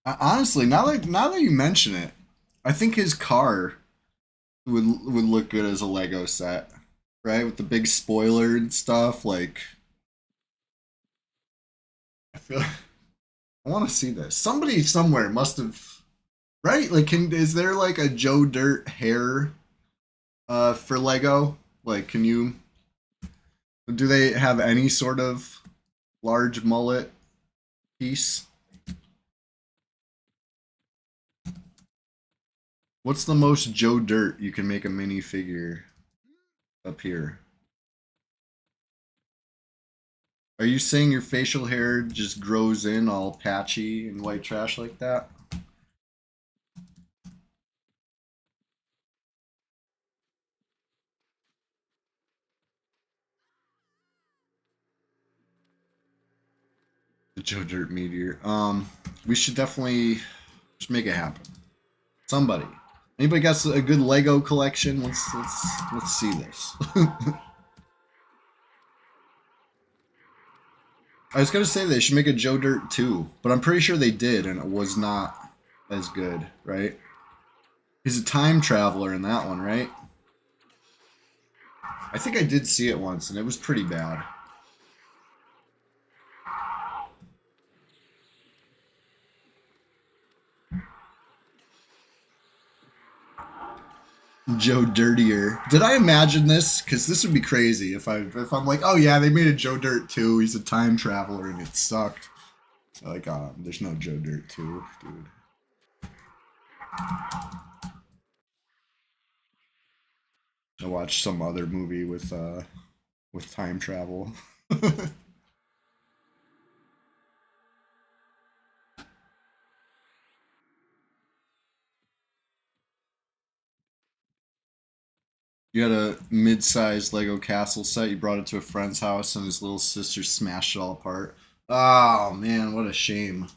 S1: Honestly, now that you mention it, I think his car would look good as a Lego set, right? With the big spoiler and stuff. Like, I feel I want to see this. Somebody somewhere must have, right? Like, is there like a Joe Dirt hair for Lego? Like, can you do they have any sort of large mullet piece? What's the most Joe Dirt you can make a minifigure up here? Are you saying your facial hair just grows in all patchy and white trash like that? The Joe Dirt meteor. We should definitely just make it happen. Somebody. Anybody got a good Lego collection? Let's see this. I was gonna say they should make a Joe Dirt 2, but I'm pretty sure they did, and it was not as good, right? He's a time traveler in that one, right? I think I did see it once, and it was pretty bad. Joe Dirtier. Did I imagine this? Because this would be crazy if I'm like, oh yeah, they made a Joe Dirt 2. He's a time traveler, and it sucked. Like, there's no Joe Dirt 2, dude. I watched some other movie with time travel. You had a mid-sized Lego castle set. You brought it to a friend's house, and his little sister smashed it all apart. Oh man, what a shame.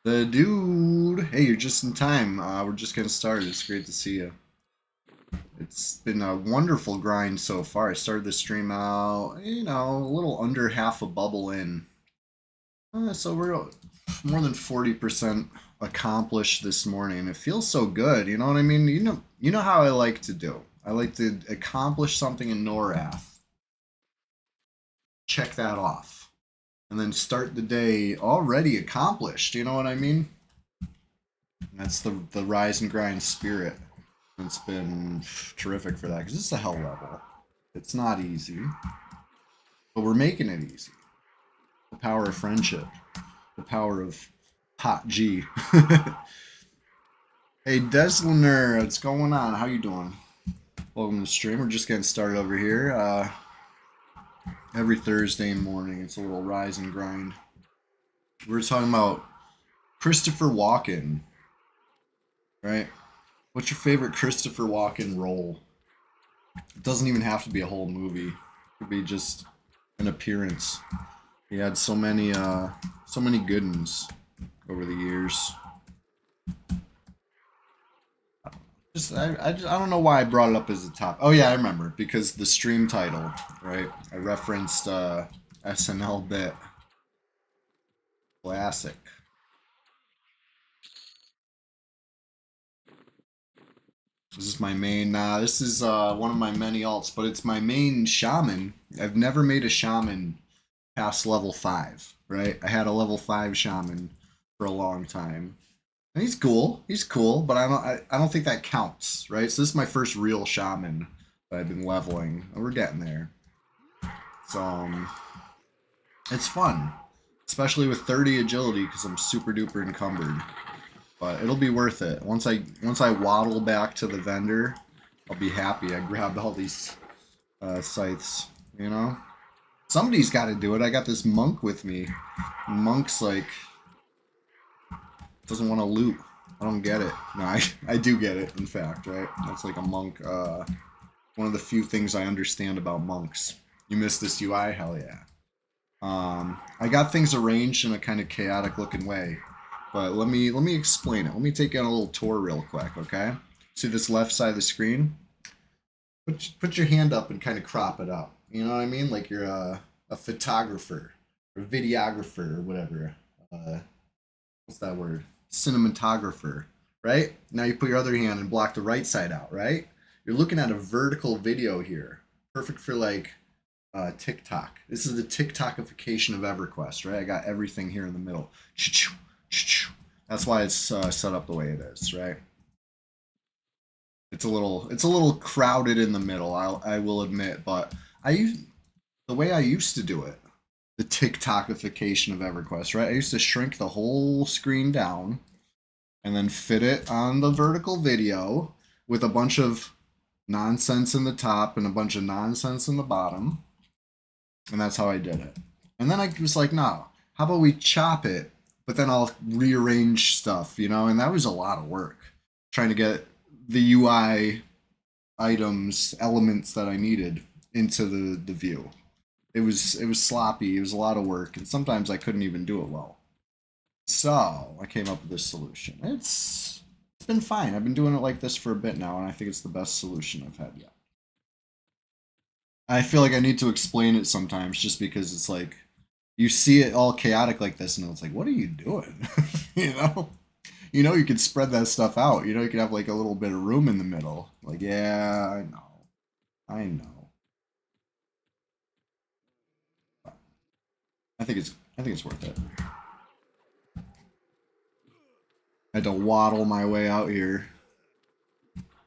S1: The dude. Hey, you're just in time. We're just getting started. It's great to see you. It's been a wonderful grind so far. I started the stream out, a little under half a bubble in. So we're more than 40% accomplished this morning. It feels so good. You know what I mean? You know how I like to do. I like to accomplish something in NORATH. Check that off. And then start the day already accomplished. You know what I mean? That's the rise and grind spirit. It's been terrific for that because it's a hell level. It's not easy, but we're making it easy. The power of friendship, the power of Hot G. Hey, Desliner, what's going on? How you doing? Welcome to the stream. We're just getting started over here. Every Thursday morning, it's a little rise and grind. We're talking about Christopher Walken, right? What's your favorite Christopher Walken role? It doesn't even have to be a whole movie. It could be just an appearance. He had so many good ones over the years. I don't know why I brought it up as a top. Oh yeah, I remember because the stream title, right? I referenced SNL bit. Classic. This is my main, this is one of my many alts, but it's my main shaman. I've never made a shaman past level 5, right? I had a level 5 shaman for a long time. And he's cool. He's cool, but I don't think that counts, right? So this is my first real shaman that I've been leveling. And we're getting there. So it's fun, especially with 30 agility because I'm super duper encumbered. But it'll be worth it. Once I waddle back to the vendor, I'll be happy. I grabbed all these scythes, you know? Somebody's got to do it. I got this monk with me. Monk's like doesn't want to loot. I don't get it. No, I do get it, in fact, right? That's like a monk, one of the few things I understand about monks. You missed this UI? Hell yeah. I got things arranged in a kind of chaotic looking way. But let me explain it. Let me take you on a little tour real quick, okay? See this left side of the screen? Put your hand up and kind of crop it up. You know what I mean? Like you're a photographer or videographer or whatever. What's that word? Cinematographer, right? Now you put your other hand and block the right side out, right? You're looking at a vertical video here. Perfect for like TikTok. This is the TikTokification of EverQuest, right? I got everything here in the middle. That's why it's set up the way it is, right? It's a little crowded in the middle. I will admit, but the way I used to do it, the TikTokification of EverQuest, right? I used to shrink the whole screen down and then fit it on the vertical video with a bunch of nonsense in the top and a bunch of nonsense in the bottom. And that's how I did it. And then I was like, no, how about we chop it, but then I'll rearrange stuff, you know? And that was a lot of work trying to get the UI items, elements that I needed into the view. It was sloppy, it was a lot of work, and sometimes I couldn't even do it well. So I came up with this solution. It's been fine. I've been doing it like this for a bit now, and I think it's the best solution I've had yet. I feel like I need to explain it sometimes just because it's like you see it all chaotic like this and it's like, what are you doing? you know? You could spread that stuff out. You could have like a little bit of room in the middle. Like, yeah, I know. I know. I think it's worth it. I had to waddle my way out here.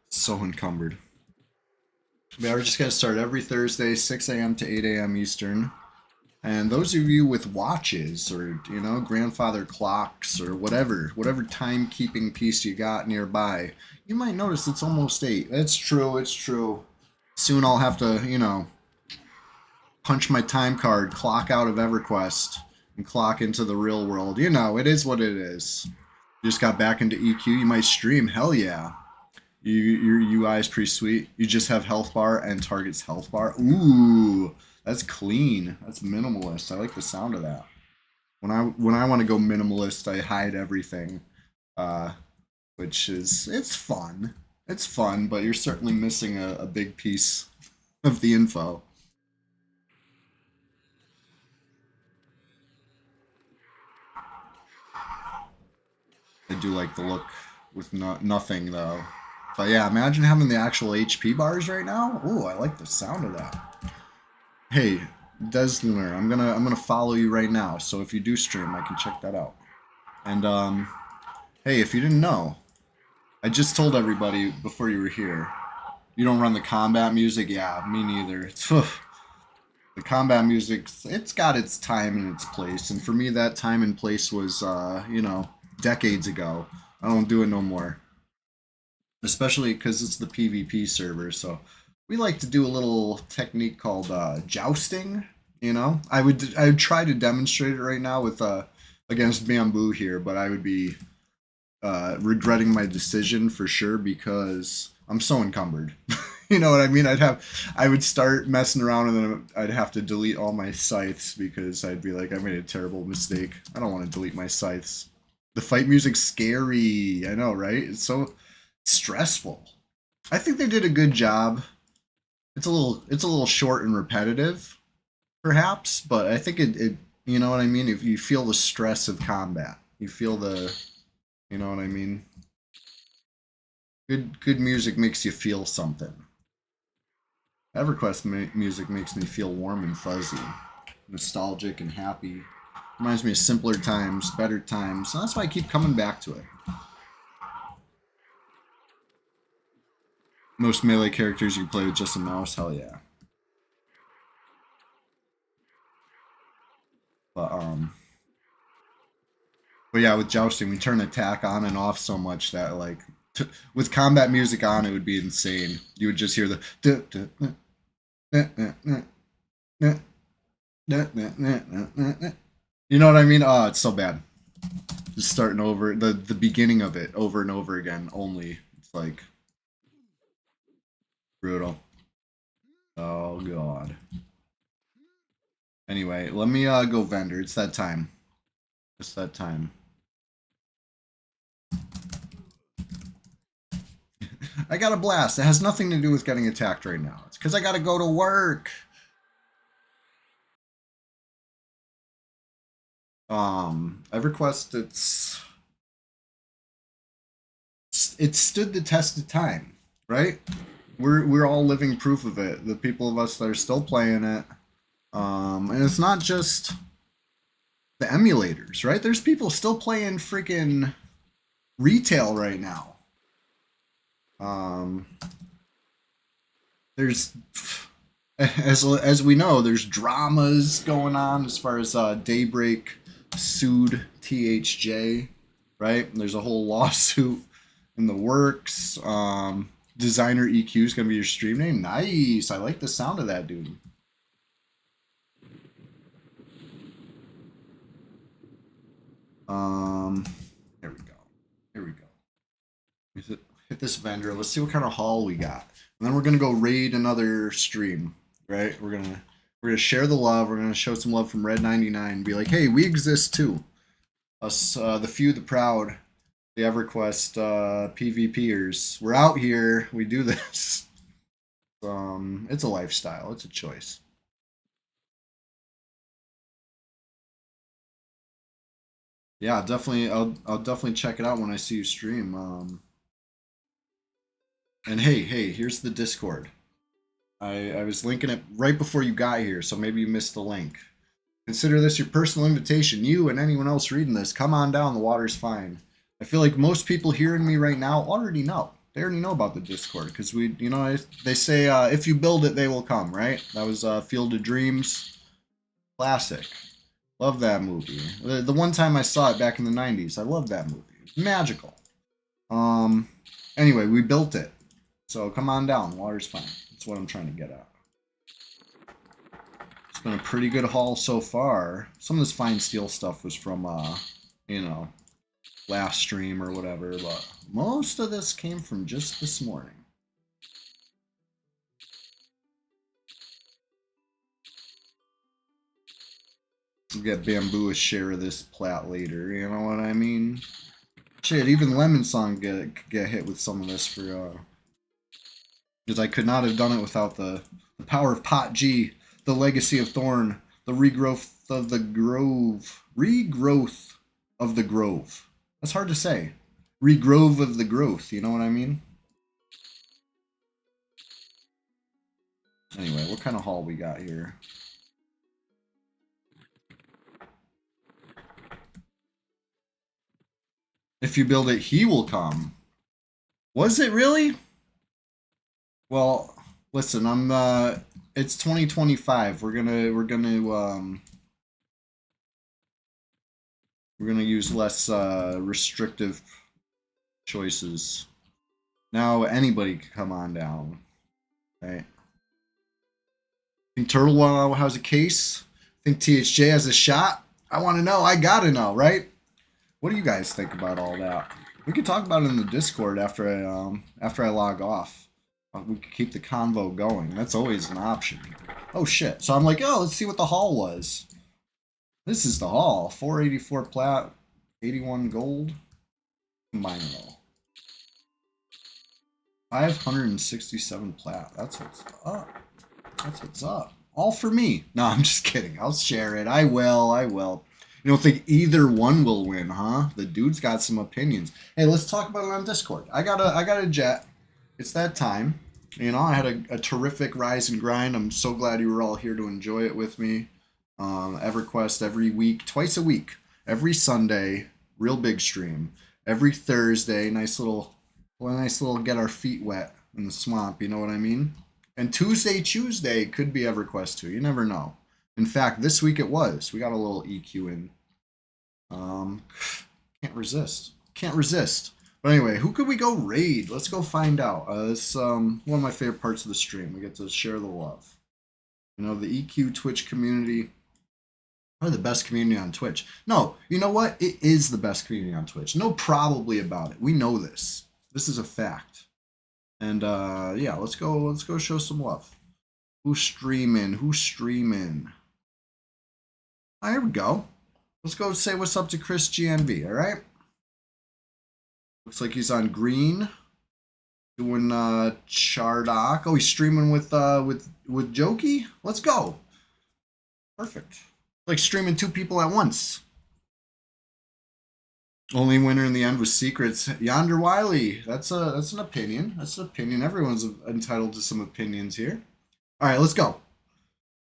S1: So encumbered. Yeah, we're just gonna start every Thursday, 6 a.m. to 8 a.m. Eastern. And those of you with watches or grandfather clocks or whatever timekeeping piece you got nearby, you might notice it's almost 8. It's true, it's true. Soon I'll have to, punch my time card, clock out of EverQuest, and clock into the real world. It is what it is. You just got back into EQ, you might stream. Hell yeah. Your UI is pretty sweet. You just have health bar and target's health bar. Ooh, that's clean. That's minimalist. I like the sound of that. When I want to go minimalist, I hide everything, uh, which is it's fun. It's fun, but you're certainly missing a big piece of the info. I do like the look with nothing though. But yeah, imagine having the actual HP bars right now. Ooh, I like the sound of that. Hey, Desner, I'm gonna follow you right now. So if you do stream, I can check that out. And hey, if you didn't know, I just told everybody before you were here, you don't run the combat music. Yeah, me neither. The combat music, it's got its time and its place, and for me, that time and place was, decades ago. I don't do it no more, especially because it's the PvP server. So we like to do a little technique called jousting. I would try to demonstrate it right now with against Bamboo here, but I would be regretting my decision for sure because I'm so encumbered. You know what I mean? I would start messing around and then I'd have to delete all my scythes because I'd be like, I made a terrible mistake. I don't want to delete my scythes. The fight music's scary. I know, right? It's so stressful. I think they did a good job. It's a little short and repetitive, perhaps, but I think it You know what I mean? If you feel the stress of combat, you feel the, you know what I mean? Good music makes you feel something. EverQuest music makes me feel warm and fuzzy, nostalgic and happy. Reminds me of simpler times, better times. And that's why I keep coming back to it. Most melee characters you play with just a mouse, hell yeah. But but yeah, with jousting, we turn attack on and off so much that like with combat music on, it would be insane. You would just hear the you know what I mean? Oh, it's so bad. Just starting over the beginning of it over and over again. Only it's like brutal. Oh god. Anyway, let me go vendor. It's that time. It's that time. I got a blast. It has nothing to do with getting attacked right now. It's because I gotta go to work. EverQuest, it's stood the test of time, right? We're all living proof of it. The people of us that are still playing it, and it's not just the emulators, right? There's people still playing freaking retail right now. Um, there's as we know, there's dramas going on as far as Daybreak sued THJ, right? There's a whole lawsuit in the works. Designer EQ is gonna be your stream name. Nice. I like the sound of that, dude. There we go. Here we go. Hit this vendor. Let's see what kind of haul we got. And then we're gonna go raid another stream, right? We're gonna share the love. We're gonna show some love from Red 99. Be like, hey, we exist too. Us, the few, the proud, the EverQuest PvPers. We're out here. We do this. It's a lifestyle. It's a choice. Yeah, definitely. I'll definitely check it out when I see you stream. And hey, here's the Discord. I was linking it right before you got here, so maybe you missed the link. Consider this your personal invitation. You and anyone else reading this, come on down. The water's fine. I feel like most people hearing me right now already know. They already know about the Discord because they say if you build it, they will come. Right? That was Field of Dreams, classic. Love that movie. The one time I saw it back in the '90s, I loved that movie. Magical. Um. Anyway, we built it, so come on down. Water's fine. That's what I'm trying to get at. It's been a pretty good haul so far. Some of this fine steel stuff was from, last stream or whatever, but most of this came from just this morning. We'll get Bamboo a share of this plat later, you know what I mean? Shit, even Lemon Song get hit with some of this for, because I could not have done it without the power of Pot G, the legacy of Thorn, the regrowth of the grove. Regrowth of the grove. That's hard to say. Regrove of the growth, you know what I mean? Anyway, what kind of haul we got here? If you build it, he will come. Was it really? Well, listen, it's 2025. We're gonna use less restrictive choices. Now anybody can come on down, right? Think Turtle Wow has a case? Think THJ has a shot? I want to know. I gotta know, right? What do you guys think about all that? We could talk about it in the Discord after I log off. We could keep the convo going. That's always an option. Oh shit! So I'm like, oh, let's see what the haul was. This is the haul. 484 plat, 81 gold. Combine it all. 567 plat. That's what's up. That's what's up. All for me. No, I'm just kidding. I'll share it. I will. I will. You don't think either one will win, huh? The dude's got some opinions. Hey, let's talk about it on Discord. I got a jet. It's that time. You know, I had a terrific rise and grind. I'm so glad you were all here to enjoy it with me. EverQuest every week, twice a week, every Sunday, real big stream. Every Thursday, nice little get our feet wet in the swamp. You know what I mean? And Tuesday could be EverQuest too. You never know. In fact, this week it was. We got a little EQ in. Um, can't resist. Can't resist. But anyway, who could we go raid? Let's go find out. It's one of my favorite parts of the stream. We get to share the love. You know, the EQ Twitch community, probably the best community on Twitch. No, you know what? It is the best community on Twitch. No probably about it. We know this. This is a fact. And yeah, let's go show some love. Who's streaming? Who's streaming? Oh, here we go. Let's go say what's up to Chris GNB, all right? Looks like he's on green. Doing Chardock. Oh, he's streaming with Jokey? Let's go. Perfect. Like streaming two people at once. Only winner in the end was Secrets. Yonder Wiley. That's an opinion. That's an opinion. Everyone's entitled to some opinions here. All right, let's go.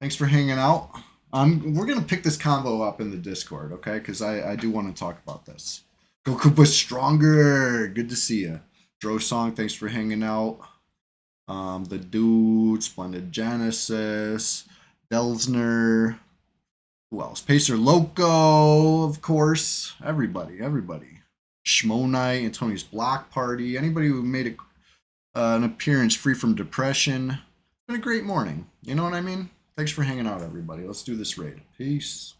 S1: Thanks for hanging out. We're gonna pick this combo up in the Discord, okay? Because I do want to talk about this. Go Koopa Stronger. Good to see you. Dro Song, thanks for hanging out. The Dude, Splendid Genesis, Delsner. Who else? Pacer Loco, of course. Everybody. Schmonite, Antonius Block Party. Anybody who made an appearance free from depression. It's been a great morning. You know what I mean? Thanks for hanging out, everybody. Let's do this raid. Peace.